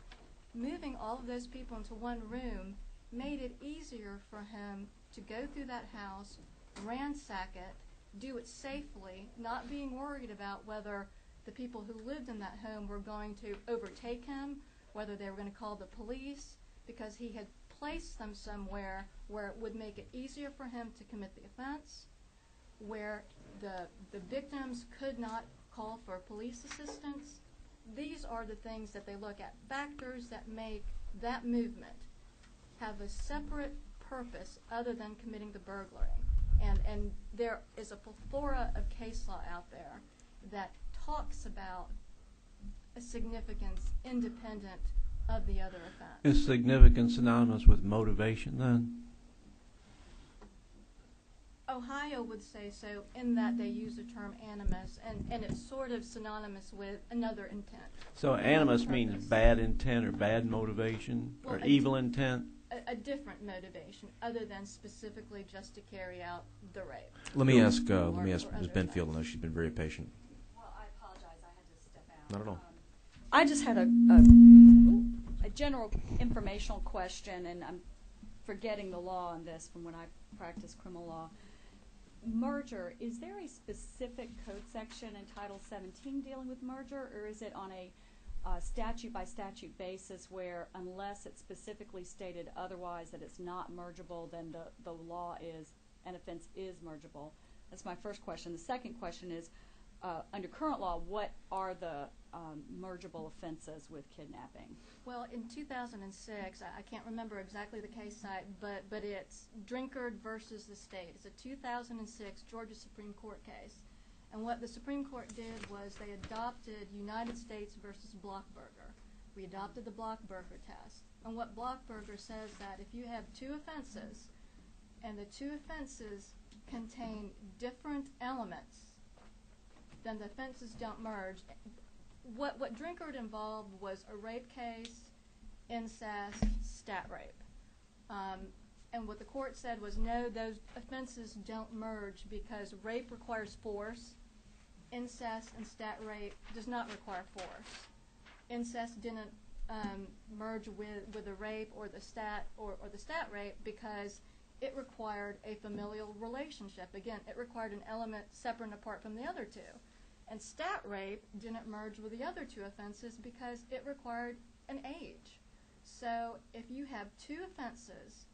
moving all of those people into one room made it easier for him to go through that house, ransack it, do it safely, not being worried about whether the people who lived in that home were going to overtake him, whether they were going to call the police, because he had placed them somewhere where it would make it easier for him to commit the offense, where the victims could not call for police assistance. These are the things that they look at, factors that make that movement have a separate purpose other than committing the burglary. And there is a plethora of case law out there that talks about a significance independent of the other offense. Is significance synonymous with motivation then? Ohio would say so in that they use the term animus, and it's sort of synonymous with another intent. So animus Purpose. means bad intent or bad motivation or evil intent? A different motivation other than specifically just to carry out the rape. Let me ask Or Ms. other Benfield. I know offense. she's been very patient. Well, I apologize. I had to step out. Not at all. I just had a general informational question, and I'm forgetting the law on this from when I practiced criminal law. Merger, is there a specific code section in Title 17 dealing with merger, or is it on a statute-by-statute basis where unless it's specifically stated otherwise that it's not mergeable, then the law is, an offense is mergeable? That's my first question. The second question is, under current law, what are the mergeable offenses with kidnapping? Well, in 2006, I can't remember exactly the case site, but it's Drinkard versus the state. It's a 2006 Georgia Supreme Court case. And what the Supreme Court did was they adopted United States versus Blockberger. We adopted the Blockberger test. And what Blockberger says that if you have two offenses and the two offenses contain different elements, then the offenses don't merge. What Drinkard involved was a rape case, incest, stat rape. And what the court said was, no, those offenses don't merge because rape requires force. Incest and stat rape does not require force. Incest didn't merge with the rape or the stat rape because it required a familial relationship. Again, it required an element separate and apart from the other two. And stat rape didn't merge with the other two offenses because it required an age. So if you have two offenses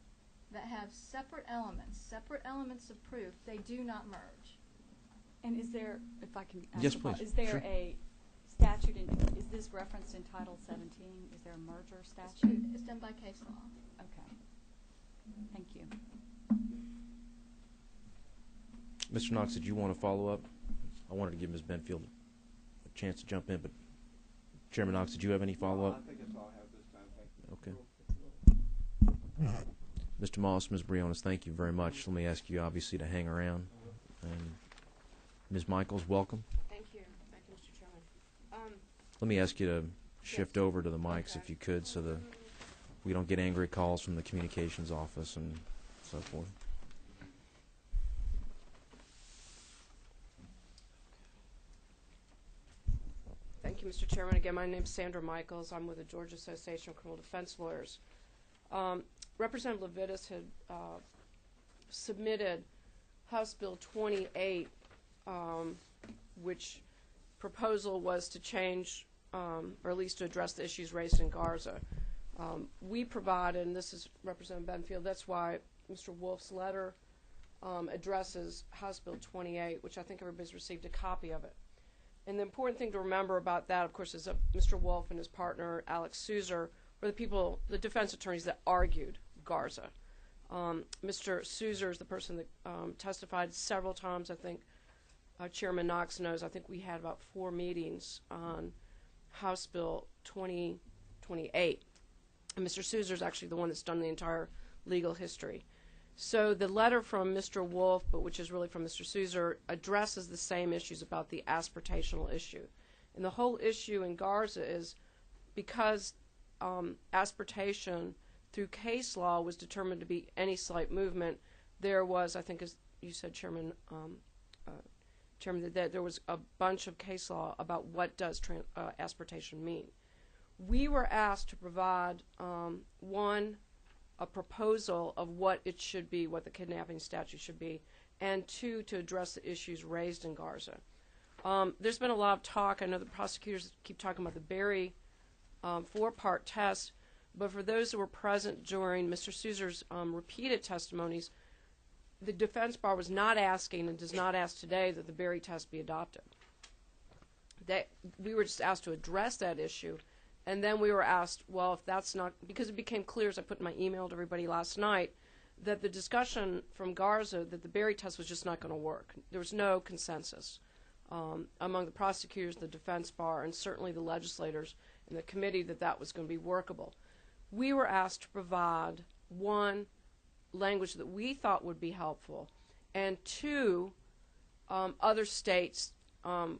that have separate elements of proof, they do not merge. And is there, if I can ask Yes, please. is there Sure. a statute, is this referenced in Title 17? Is there a merger statute? It's done by case law. Okay. Thank you. Mr. Knox, did you want to follow up? I wanted to give Ms. Benfield a chance to jump in, but Chairman Knox, did you have any follow-up? I think that's all I have this time. Thank you. Okay. Mr. Moss, Ms. Briones, thank you very much. Let me ask you, obviously, to hang around. And Ms. Michaels, welcome. Thank you. Thank you, Mr. Chairman. Let me ask you to shift Yes. over to the mics Okay. if you could, so that we don't get angry calls from the communications office and so forth. Thank you, Mr. Chairman. Again, my name is Sandra Michaels. I'm with the Georgia Association of Criminal Defense Lawyers. Representative Levitas had submitted House Bill 28, which proposal was to change, or at least to address the issues raised in Garza. We provided, and this is Representative Benfield, that's why Mr. Wolf's letter addresses House Bill 28, which I think everybody's received a copy of it. And the important thing to remember about that, of course, is that Mr. Wolf and his partner, Alex Souser, were the people, the defense attorneys that argued Garza. Mr. Souser is the person that testified several times. I think Chairman Knox knows. I think we had about 4 meetings on House Bill 2028. And Mr. Souser is actually the one that's done the entire legal history. So the letter from Mr. Wolf, but which is really from Mr. Souser, addresses the same issues about the aspirational issue. And the whole issue in Garza is because aspiration through case law was determined to be any slight movement, there was, I think as you said, Chairman, that there was a bunch of case law about what does aspiration mean. We were asked to provide, a proposal of what it should be, what the kidnapping statute should be, and 2, to address the issues raised in Garza. There's been a lot of talk. I know the prosecutors keep talking about the Berry 4-part test, but for those who were present during Mr. Souser's repeated testimonies, the defense bar was not asking and does not ask today that the Berry test be adopted. We were just asked to address that issue. And then we were asked, well, if that's not, because it became clear, as I put in my email to everybody last night, that the discussion from Garza that the Berry test was just not going to work. There was no consensus among the prosecutors, the defense bar, and certainly the legislators in the committee that that was going to be workable. We were asked to provide, 1, language that we thought would be helpful, and two, other states, and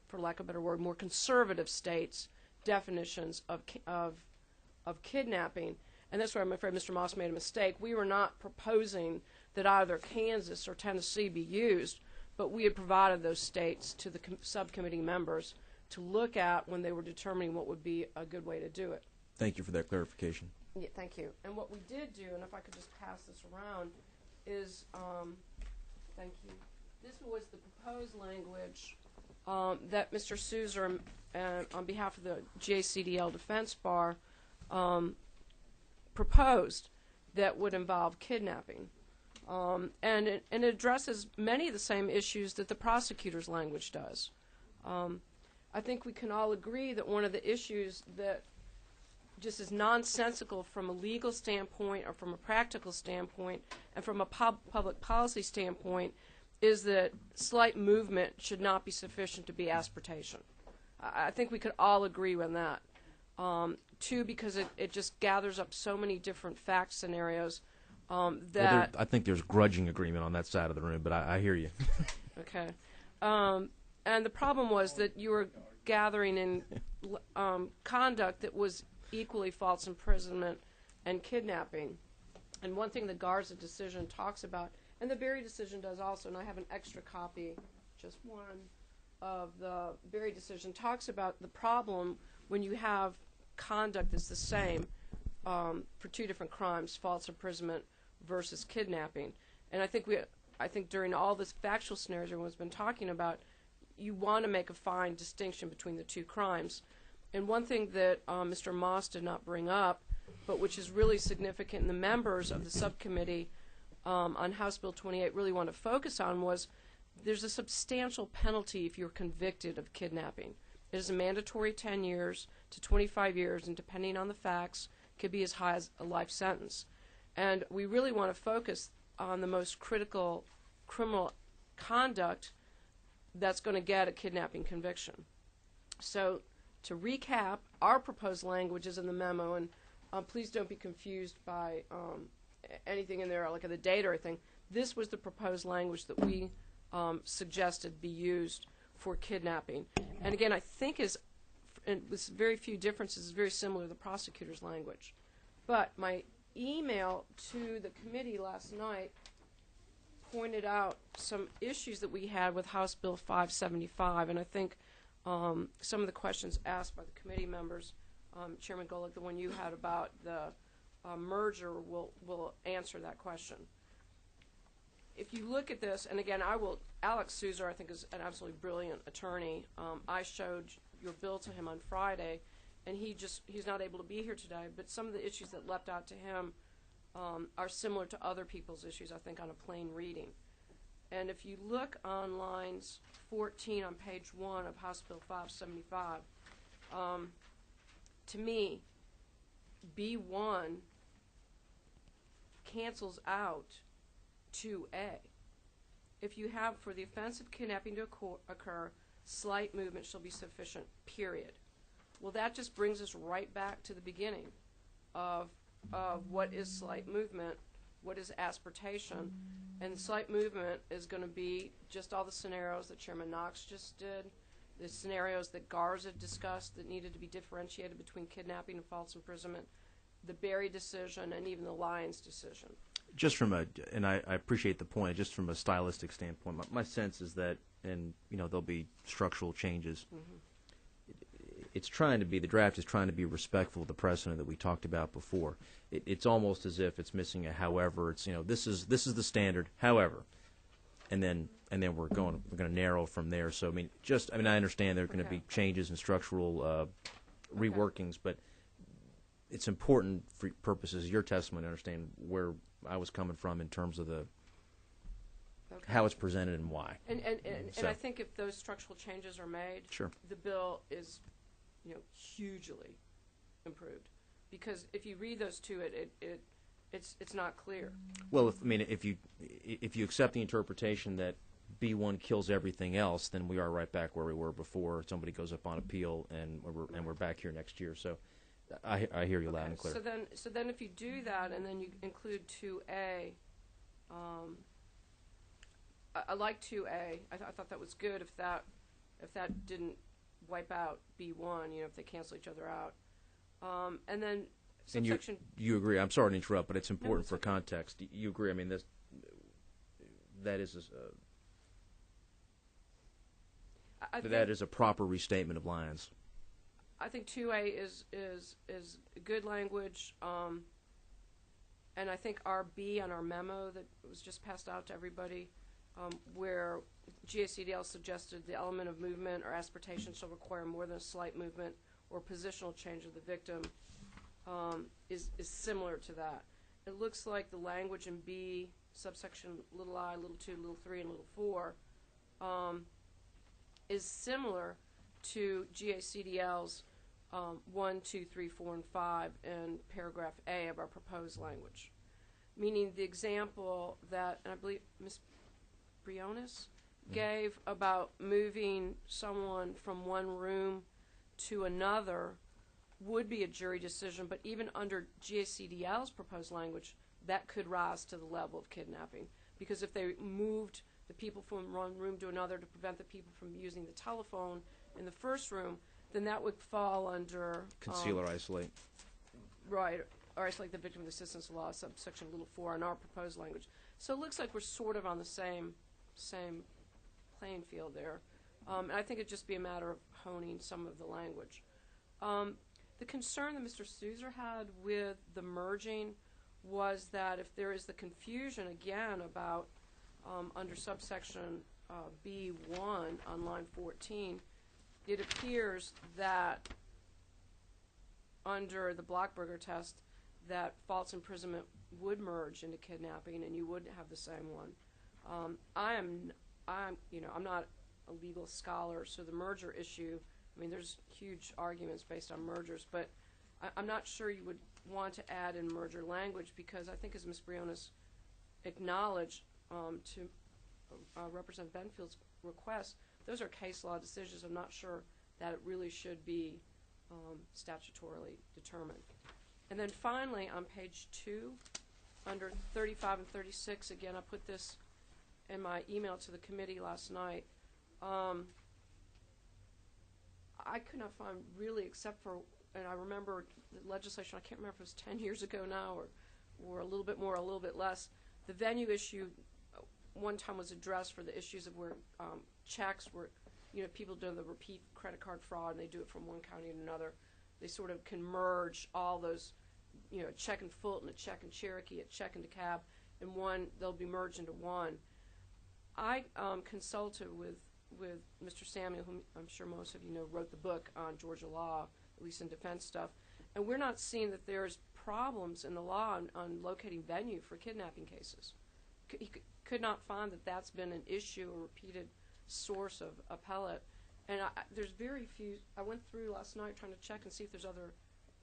for lack of a better word, more conservative states' definitions of kidnapping. And that's where I'm afraid Mr. Moss made a mistake. We were not proposing that either Kansas or Tennessee be used, but we had provided those states to the subcommittee members to look at when they were determining what would be a good way to do it. Thank you for that clarification. Yeah, thank you. And what we did do, and if I could just pass this around, is, thank you. This was the proposed language that Mr. Souser, on behalf of the JCDL Defense Bar, proposed that would involve kidnapping. And it addresses many of the same issues that the prosecutor's language does. I think we can all agree that one of the issues that just is nonsensical from a legal standpoint or from a practical standpoint and from a public policy standpoint is that slight movement should not be sufficient to be asportation. I think we could all agree on that. Two, because it just gathers up so many different fact scenarios that... I think there's grudging agreement on that side of the room, but I hear you. Okay. And the problem was that you were gathering in conduct that was equally false imprisonment and kidnapping. And one thing the Garza decision talks about, and the Berry decision does also, and I have an extra copy, just one, of the Berry decision, talks about the problem when you have conduct that's the same for two different crimes, false imprisonment versus kidnapping. And I think during all this factual scenarios everyone's been talking about, you want to make a fine distinction between the two crimes. And one thing that Mr. Moss did not bring up, but which is really significant and the members of the subcommittee on House Bill 28 really want to focus on, was there's a substantial penalty if you're convicted of kidnapping. It is a mandatory 10 years to 25 years, and depending on the facts, could be as high as a life sentence. And we really want to focus on the most critical criminal conduct that's going to get a kidnapping conviction. So to recap, our proposed language is in the memo, and please don't be confused by anything in there, like the date or anything. This was the proposed language that we suggested be used for kidnapping. And again, I think with very few differences, is very similar to the prosecutor's language. But my email to the committee last night pointed out some issues that we had with House Bill 575, and I think some of the questions asked by the committee members, Chairman Golick, the one you had about the merger will answer that question. If you look at this, and again, Alex Souser, I think, is an absolutely brilliant attorney. I showed your bill to him on Friday, and he's not able to be here today, but some of the issues that leapt out to him are similar to other people's issues, I think, on a plain reading. And if you look on lines 14 on page 1 of House Bill 575, to me, B1 cancels out 2A. If you have, for the offense of kidnapping to occur, slight movement shall be sufficient, period. Well, that just brings us right back to the beginning of what is slight movement, what is asportation, and slight movement is going to be just all the scenarios that Chairman Knox just did, the scenarios that Garza discussed that needed to be differentiated between kidnapping and false imprisonment, the Berry decision, and even the Lyons decision. Just and I appreciate the point, just from a stylistic standpoint, my sense is that, and there'll be structural changes. Mm-hmm. The draft is trying to be respectful of the precedent that we talked about before. It's almost as if it's missing a however. It's this is the standard, however, and then we're going to narrow from there. So I understand there are going to be changes and structural reworkings, but it's important for purposes of your testimony to understand where I was coming from in terms of how it's presented and why. And I think if those structural changes are made, sure, the bill is hugely improved. Because if you read those two, it's not clear. Well, if you accept the interpretation that B1 kills everything else, then we are right back where we were before. Somebody goes up on appeal, and we're back here next year. So I hear you loud and clear. So then if you do that, and then you include 2A, I like 2A. I thought that was good if that didn't wipe out B1, you know, if they cancel each other out. And then subsection... And you agree, I'm sorry to interrupt, but it's important it's for okay. context. You agree, I mean, that is a proper restatement of lines. I think 2A is good language, and I think our B on our memo that was just passed out to everybody, where GACDL suggested the element of movement or aspiration shall require more than a slight movement or positional change of the victim, is similar to that. It looks like the language in B, subsection little I, little 2, little 3, and little 4, is similar to GACDL's 1, 2, 3, 4, and 5 in paragraph A of our proposed language. Meaning the example that, and I believe Ms. Briones gave about moving someone from one room to another would be a jury decision, but even under GACDL's proposed language, that could rise to the level of kidnapping. Because if they moved the people from one room to another to prevent the people from using the telephone in the first room, then that would fall under... Conceal or isolate. Right, or isolate the victim of the assistance law, subsection little 4 in our proposed language. So it looks like we're sort of on the same playing field there. And I think it'd just be a matter of honing some of the language. The concern that Mr. Souser had with the merging was that if there is the confusion again about under subsection B1 on line 14, it appears that under the Blockberger test that false imprisonment would merge into kidnapping and you wouldn't have the same one. I'm not a legal scholar, so the merger issue, I mean, there's huge arguments based on mergers, but I'm not sure you would want to add in merger language because I think as Ms. Briones acknowledged to Representative Benfield's request, those are case law decisions. I'm not sure that it really should be statutorily determined. And then finally, on page 2, under 35 and 36, again, I put this in my email to the committee last night. I could not find really, except for, and I remember the legislation, I can't remember if it was 10 years ago now or a little bit more, a little bit less. The venue issue one time was addressed for the issues of where checks were, people doing the repeat credit card fraud and they do it from one county to another. They sort of can merge all those, a check in Fulton, a check in Cherokee, a check in DeKalb, and one, they'll be merged into one. I consulted with Mr. Samuel, whom I'm sure most of you know, wrote the book on Georgia law, at least in defense stuff, and we're not seeing that there's problems in the law on locating venue for kidnapping cases. He could not find that that's been an issue, a repeated source of appellate. And there's very few. I went through last night trying to check and see if there's other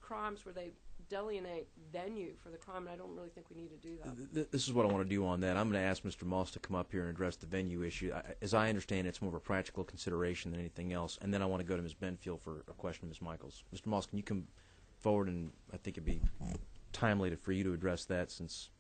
crimes where they delineate venue for the crime, and I don't really think we need to do that. This is what I want to do on that. I'm going to ask Mr. Moss to come up here and address the venue issue. As I understand it, it's more of a practical consideration than anything else. And then I want to go to Ms. Benfield for a question to Ms. Michaels. Mr. Moss, can you come forward, and I think it'd be timely for you to address that since...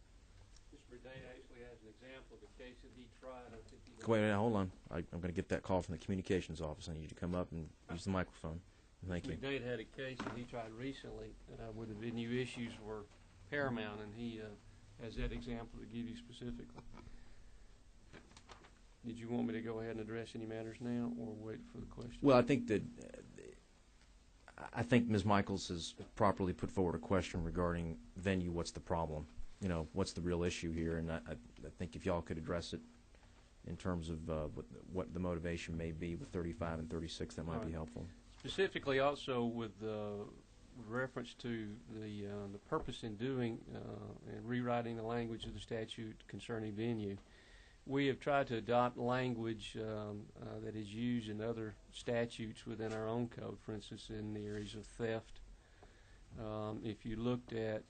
Mr. Burdett actually has an example of a case that he tried. I think he Wait a minute, hold on. I'm going to get that call from the communications office. I need you to come up and use the microphone. Thank you. McDade had a case that he tried recently where the venue issues were paramount, and he has that example to give you specifically. Did you want me to go ahead and address any matters now, or wait for the question? Well, I think that Ms. Michaels has properly put forward a question regarding venue. What's the problem? What's the real issue here? And I think if y'all could address it in terms of what the motivation may be with 35 and 36, that might be helpful. Specifically, also with reference to the purpose in doing and rewriting the language of the statute concerning venue, we have tried to adopt language that is used in other statutes within our own code. For instance, in the areas of theft. If you looked at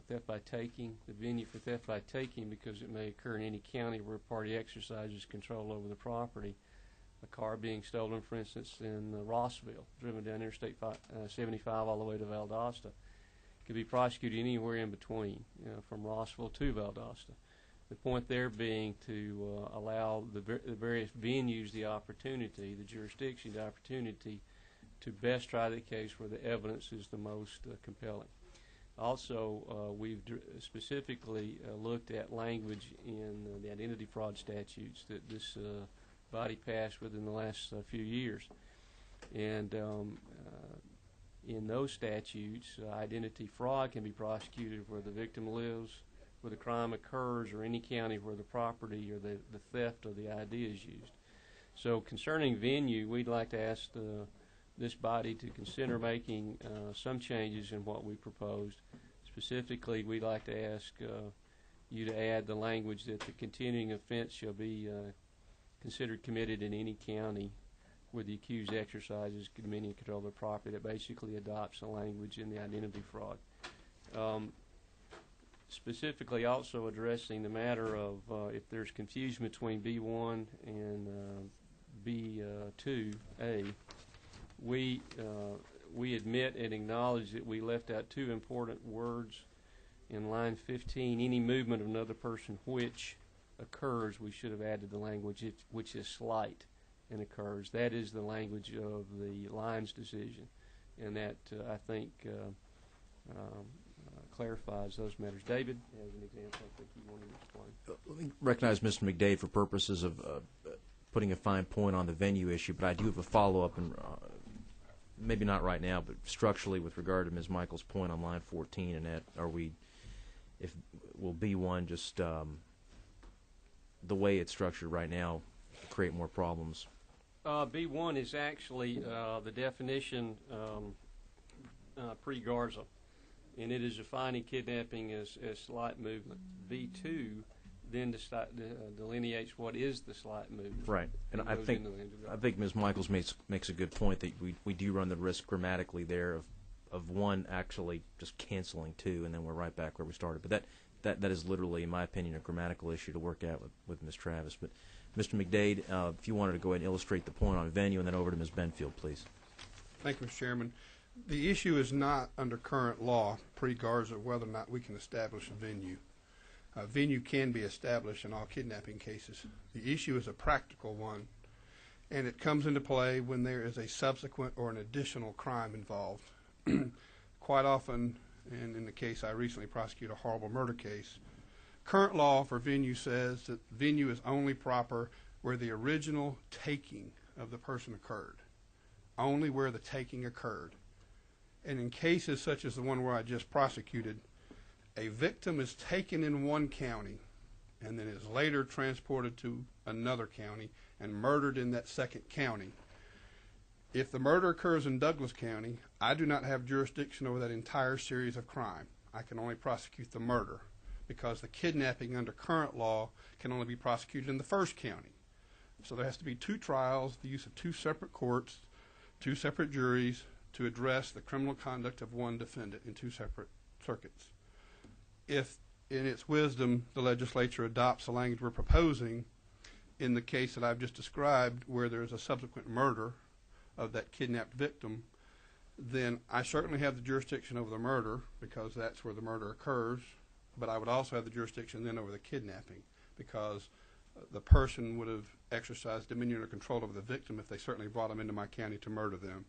theft by taking, the venue for theft by taking, because it may occur in any county where a party exercises control over the property. A car being stolen, for instance, in Rossville, driven down Interstate 75 all the way to Valdosta, could be prosecuted anywhere in between, from Rossville to Valdosta. The point there being to allow the various venues the opportunity, the jurisdiction the opportunity to best try the case where the evidence is the most compelling. Also, we've specifically looked at language in the identity fraud statutes that this body passed within the last few years. And in those statutes, identity fraud can be prosecuted where the victim lives, where the crime occurs, or any county where the property or the theft of the ID is used. So concerning venue, we'd like to ask this body to consider making some changes in what we proposed. Specifically, we'd like to ask you to add the language that the continuing offense shall be considered committed in any county where the accused exercises dominion and control of the property. That basically adopts the language in the identity fraud. Specifically also addressing the matter of if there's confusion between B1 and B2A, we admit and acknowledge that we left out two important words in line 15. Any movement of another person which occurs, we should have added the language which is slight and occurs. That is the language of the Lyons decision, and that I think clarifies those matters. David, as an example, I think you wanted to explain. Let me recognize Mr. McDade for purposes of putting a fine point on the venue issue, but I do have a follow-up, and maybe not right now, but structurally with regard to Ms. Michael's point on line 14, and that will B1 just the way it's structured right now create more problems? B1 is actually the definition pre-Garza, and it is defining kidnapping as slight movement. B2 then delineates what is the slight movement. Right, and I think Ms. Michaels makes a good point that we do run the risk grammatically there of one actually just canceling two, and then we're right back where we started. But that is literally, in my opinion, a grammatical issue to work out with Ms. Travis. But Mr. McDade, if you wanted to go ahead and illustrate the point on venue, and then over to Ms. Benfield, please. Thank you, Mr. Chairman. The issue is not under current law, pre-Garza, whether or not we can establish a venue. Venue can be established in all kidnapping cases. The issue is a practical one, and it comes into play when there is a subsequent or an additional crime involved. Quite often, and in the case I recently prosecuted a horrible murder case, current law for venue says that venue is only proper where the original taking of the person occurred, only where the taking occurred. And in cases such as the one where I just prosecuted, a victim is taken in one county and then is later transported to another county and murdered in that second county. If the murder occurs in Douglas County, I do not have jurisdiction over that entire series of crime. I can only prosecute the murder because the kidnapping under current law can only be prosecuted in the first county. So there has to be two trials, the use of two separate courts, two separate juries to address the criminal conduct of one defendant in two separate circuits. If, in its wisdom, the legislature adopts the language we're proposing in the case that I've just described where there is a subsequent murder of that kidnapped victim, then I certainly have the jurisdiction over the murder because that's where the murder occurs, but I would also have the jurisdiction then over the kidnapping because the person would have exercised dominion or control over the victim if they certainly brought them into my county to murder them.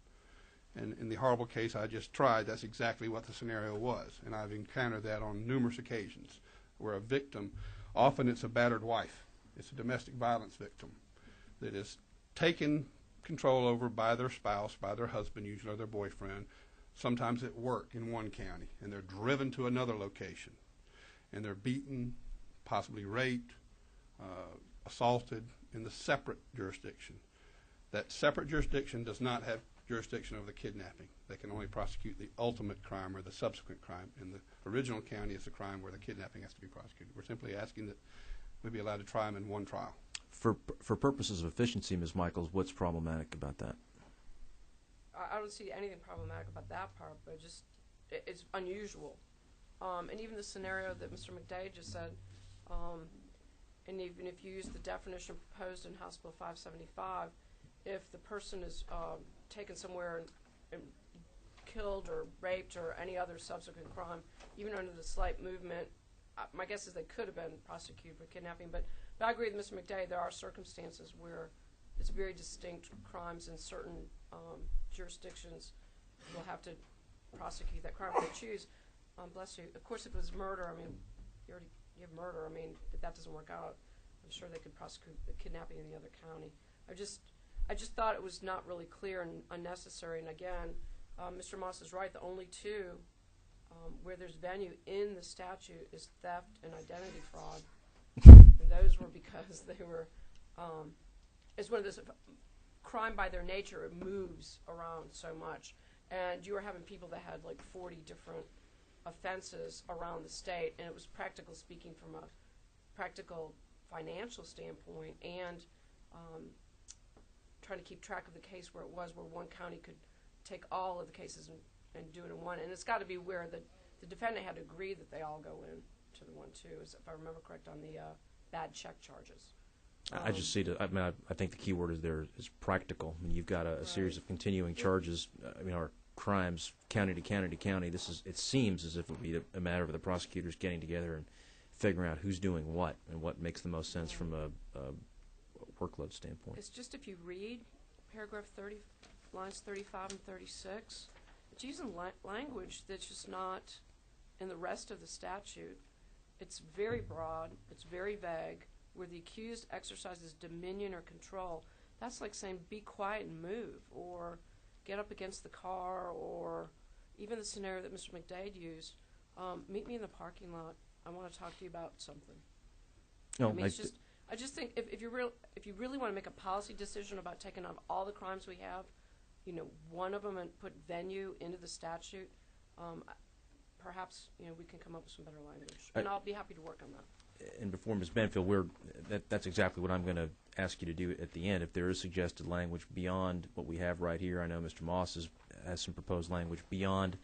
And in the horrible case I just tried, that's exactly what the scenario was. And I've encountered that on numerous occasions where a victim, often it's a battered wife, it's a domestic violence victim that is taken control over by their spouse, by their husband usually, or their boyfriend, sometimes at work in one county, and they're driven to another location. And they're beaten, possibly raped, assaulted in the separate jurisdiction. That separate jurisdiction does not have jurisdiction over the kidnapping. They can only prosecute the ultimate crime or the subsequent crime. In the original county, it's a crime where the kidnapping has to be prosecuted. We're simply asking that we be allowed to try them in one trial. For purposes of efficiency, Ms. Michaels, what's problematic about that? I don't see anything problematic about that part, but it's unusual. And even the scenario that Mr. McDade just said, and even if you use the definition proposed in House Bill 575, if the person is taken somewhere and killed or raped or any other subsequent crime, even under the slight movement my guess is they could have been prosecuted for kidnapping, but I agree with Mr. McDade. There are circumstances where it's very distinct crimes in certain jurisdictions. You'll have to prosecute that crime if they choose. Bless you. Of course, if it was murder, I mean, you have murder. I mean, if that doesn't work out, I'm sure they could prosecute the kidnapping in the other county. I just thought it was not really clear and unnecessary. And again, Mr. Moss is right. The only two where there's venue in the statute is theft and identity fraud, and those were because they were. It's one of those crime by their nature. It moves around so much, and you were having people that had like 40 different offenses around the state, and it was practical speaking from a practical financial standpoint and trying to keep track of the case where one county could take all of the cases and do it in one. And it's got to be where the defendant had to agree that they all go in to the one too, if I remember correct, on the bad check charges. I just see I mean, I think the key word is practical. I mean, you've got a series of continuing charges. I mean, our crimes county to county to county. It seems as if it would be a matter of the prosecutors getting together and figuring out who's doing what and what makes the most sense from a workload standpoint. It's just if you read paragraph 30, lines 35 and 36, it's using language that's just not in the rest of the statute. It's very broad. It's very vague. Where the accused exercises dominion or control, that's like saying be quiet and move, or get up against the car, or even the scenario that Mr. McDade used, meet me in the parking lot. I want to talk to you about something. No, I mean, I just think if you really want to make a policy decision about taking on all the crimes we have, one of them, and put venue into the statute, perhaps we can come up with some better language, and I'll be happy to work on that. And before Ms. Benfield, that's exactly what I'm going to ask you to do at the end. If there is suggested language beyond what we have right here, I know Mr. Moss has some proposed language beyond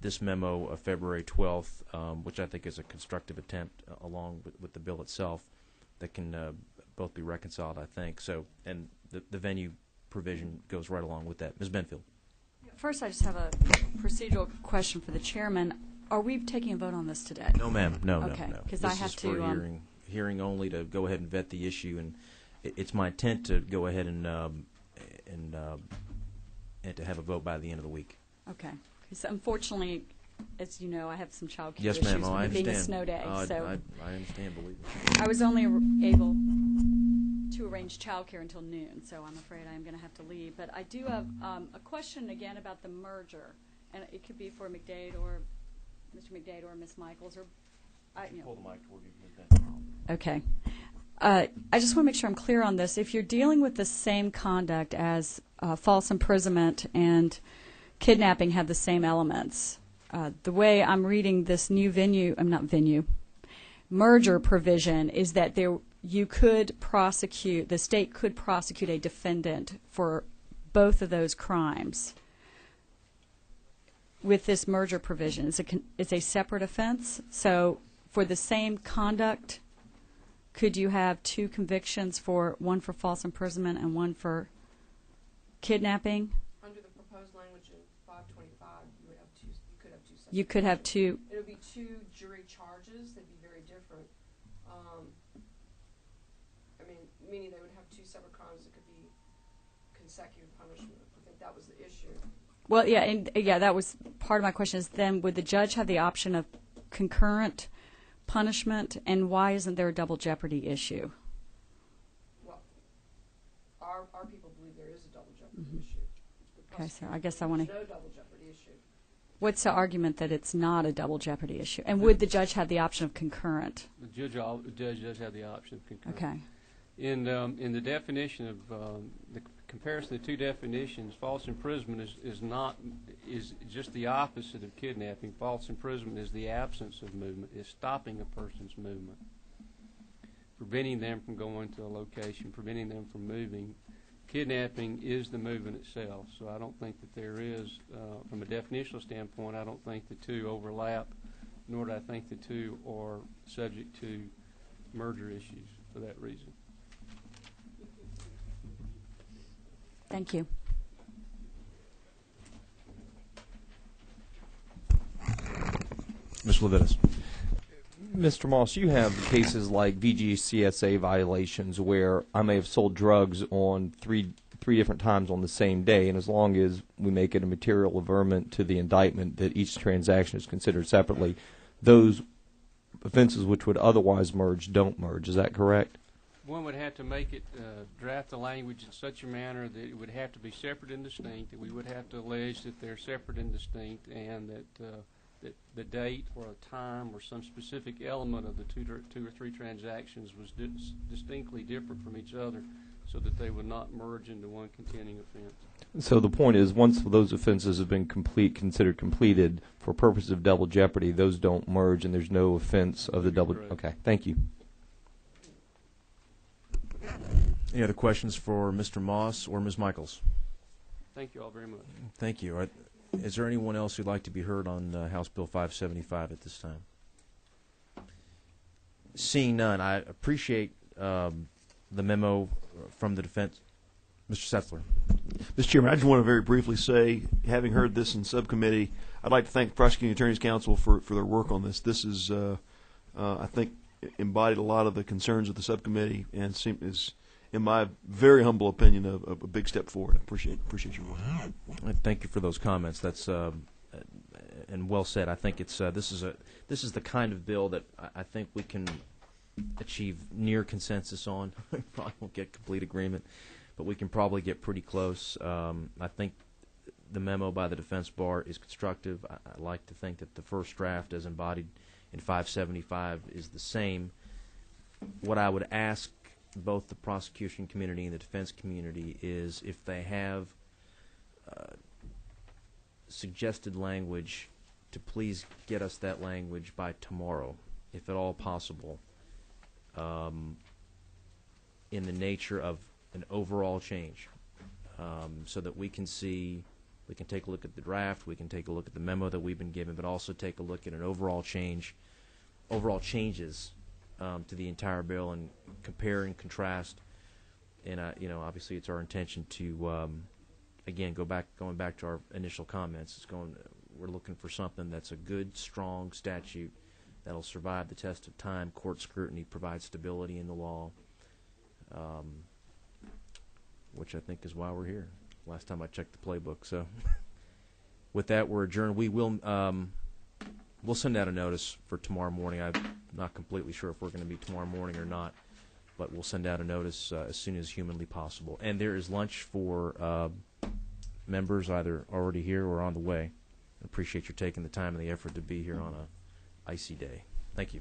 this memo of February 12th, which I think is a constructive attempt along with the bill itself that can both be reconciled, I think. So, and the venue provision goes right along with that. Ms. Benfield. First, I just have a procedural question for the chairman. Are we taking a vote on this today? No, ma'am. No, okay. No. Because I have to hearing only to go ahead and vet the issue, and it's my intent to go ahead and to have a vote by the end of the week. Okay. Because unfortunately, as you know, I have some child care yes, issues ma'am. with it being a snow day. So I understand. Believe me. I was only able to arrange child care until noon, so I'm afraid I'm going to have to leave. But I do have a question again about the merger, and it could be for McDade or Mr. McDade or Ms. Michaels, or Pull the mic toward you, Ms. Benfield. Okay. I just want to make sure I'm clear on this. If you're dealing with the same conduct as false imprisonment and kidnapping have the same elements, the way I'm reading this new merger provision is that the state could prosecute a defendant for both of those crimes. With this merger provision, it's a separate offense. So for the same conduct, could you have two convictions, one for false imprisonment and one for kidnapping? Under the proposed language in 525, you could have two separate. You could have two. It would be two jury charges. They'd be very different. Meaning they would have two separate crimes that could be consecutive punishment. I think that was the issue. Well, yeah, that was part of my question. Is then would the judge have the option of concurrent punishment, and why isn't there a double jeopardy issue? Well, our people believe there is a double jeopardy issue. Okay, so I guess I want to. There's no double jeopardy issue. What's the argument that it's not a double jeopardy issue? And would the judge have the option of concurrent? The judge does have the option of concurrent. Okay. In the definition of the comparison of the two definitions, false imprisonment is just the opposite of kidnapping. False imprisonment is the absence of movement, is stopping a person's movement, preventing them from going to a location, preventing them from moving. Kidnapping is the movement itself. So I don't think that there is, from a definitional standpoint, I don't think the two overlap, nor do I think the two are subject to merger issues for that reason. Thank you. Ms. Levitas. Mr. Moss, you have cases like VGCSA violations where I may have sold drugs on three different times on the same day, and as long as we make it a material averment to the indictment that each transaction is considered separately, those offenses which would otherwise merge don't merge. Is that correct? One would have to make it, draft the language in such a manner that it would have to be separate and distinct, that we would have to allege that they're separate and distinct, and that the date or a time or some specific element of the two or three transactions was distinctly different from each other, so that they would not merge into one contending offense. So the point is, once those offenses have been considered completed for purposes of double jeopardy, those don't merge, and there's no offense of the double. Correct. Okay, thank you. Any other questions for Mr. Moss or Ms. Michaels? Thank you all very much. Thank you. Is there anyone else who'd like to be heard on House Bill 575 at this time? Seeing none, I appreciate the memo from the defense. Mr. Setzler. Mr. Chairman, I just want to very briefly say, having heard this in subcommittee, I'd like to thank the Prosecuting Attorney's Council for their work on this. This is, I think, embodied a lot of the concerns of the subcommittee and is, in my very humble opinion, a big step forward. I appreciate your work. Thank you for those comments. That's and well said. I think it's this is the kind of bill that I think we can achieve near consensus on. We probably won't get complete agreement, but we can probably get pretty close. I think the memo by the defense bar is constructive. I like to think that the first draft, as embodied in 575, is the same. What I would ask both the prosecution community and the defense community is if they have suggested language, to please get us that language by tomorrow, if at all possible, in the nature of an overall change, so that we can take a look at the draft, we can take a look at the memo that we've been given, but also take a look at an overall changes to the entire bill and compare and contrast. And obviously, it's our intention to again going back to our initial comments. We're looking for something that's a good, strong statute that'll survive the test of time, court scrutiny, provide stability in the law, which I think is why we're here. Last time I checked the playbook. So with that, we're adjourned. We will we'll send out a notice for tomorrow morning. I'm not completely sure if we're going to be tomorrow morning or not, but we'll send out a notice as soon as humanly possible. And there is lunch for members either already here or on the way. I appreciate your taking the time and the effort to be here on a icy day. Thank you.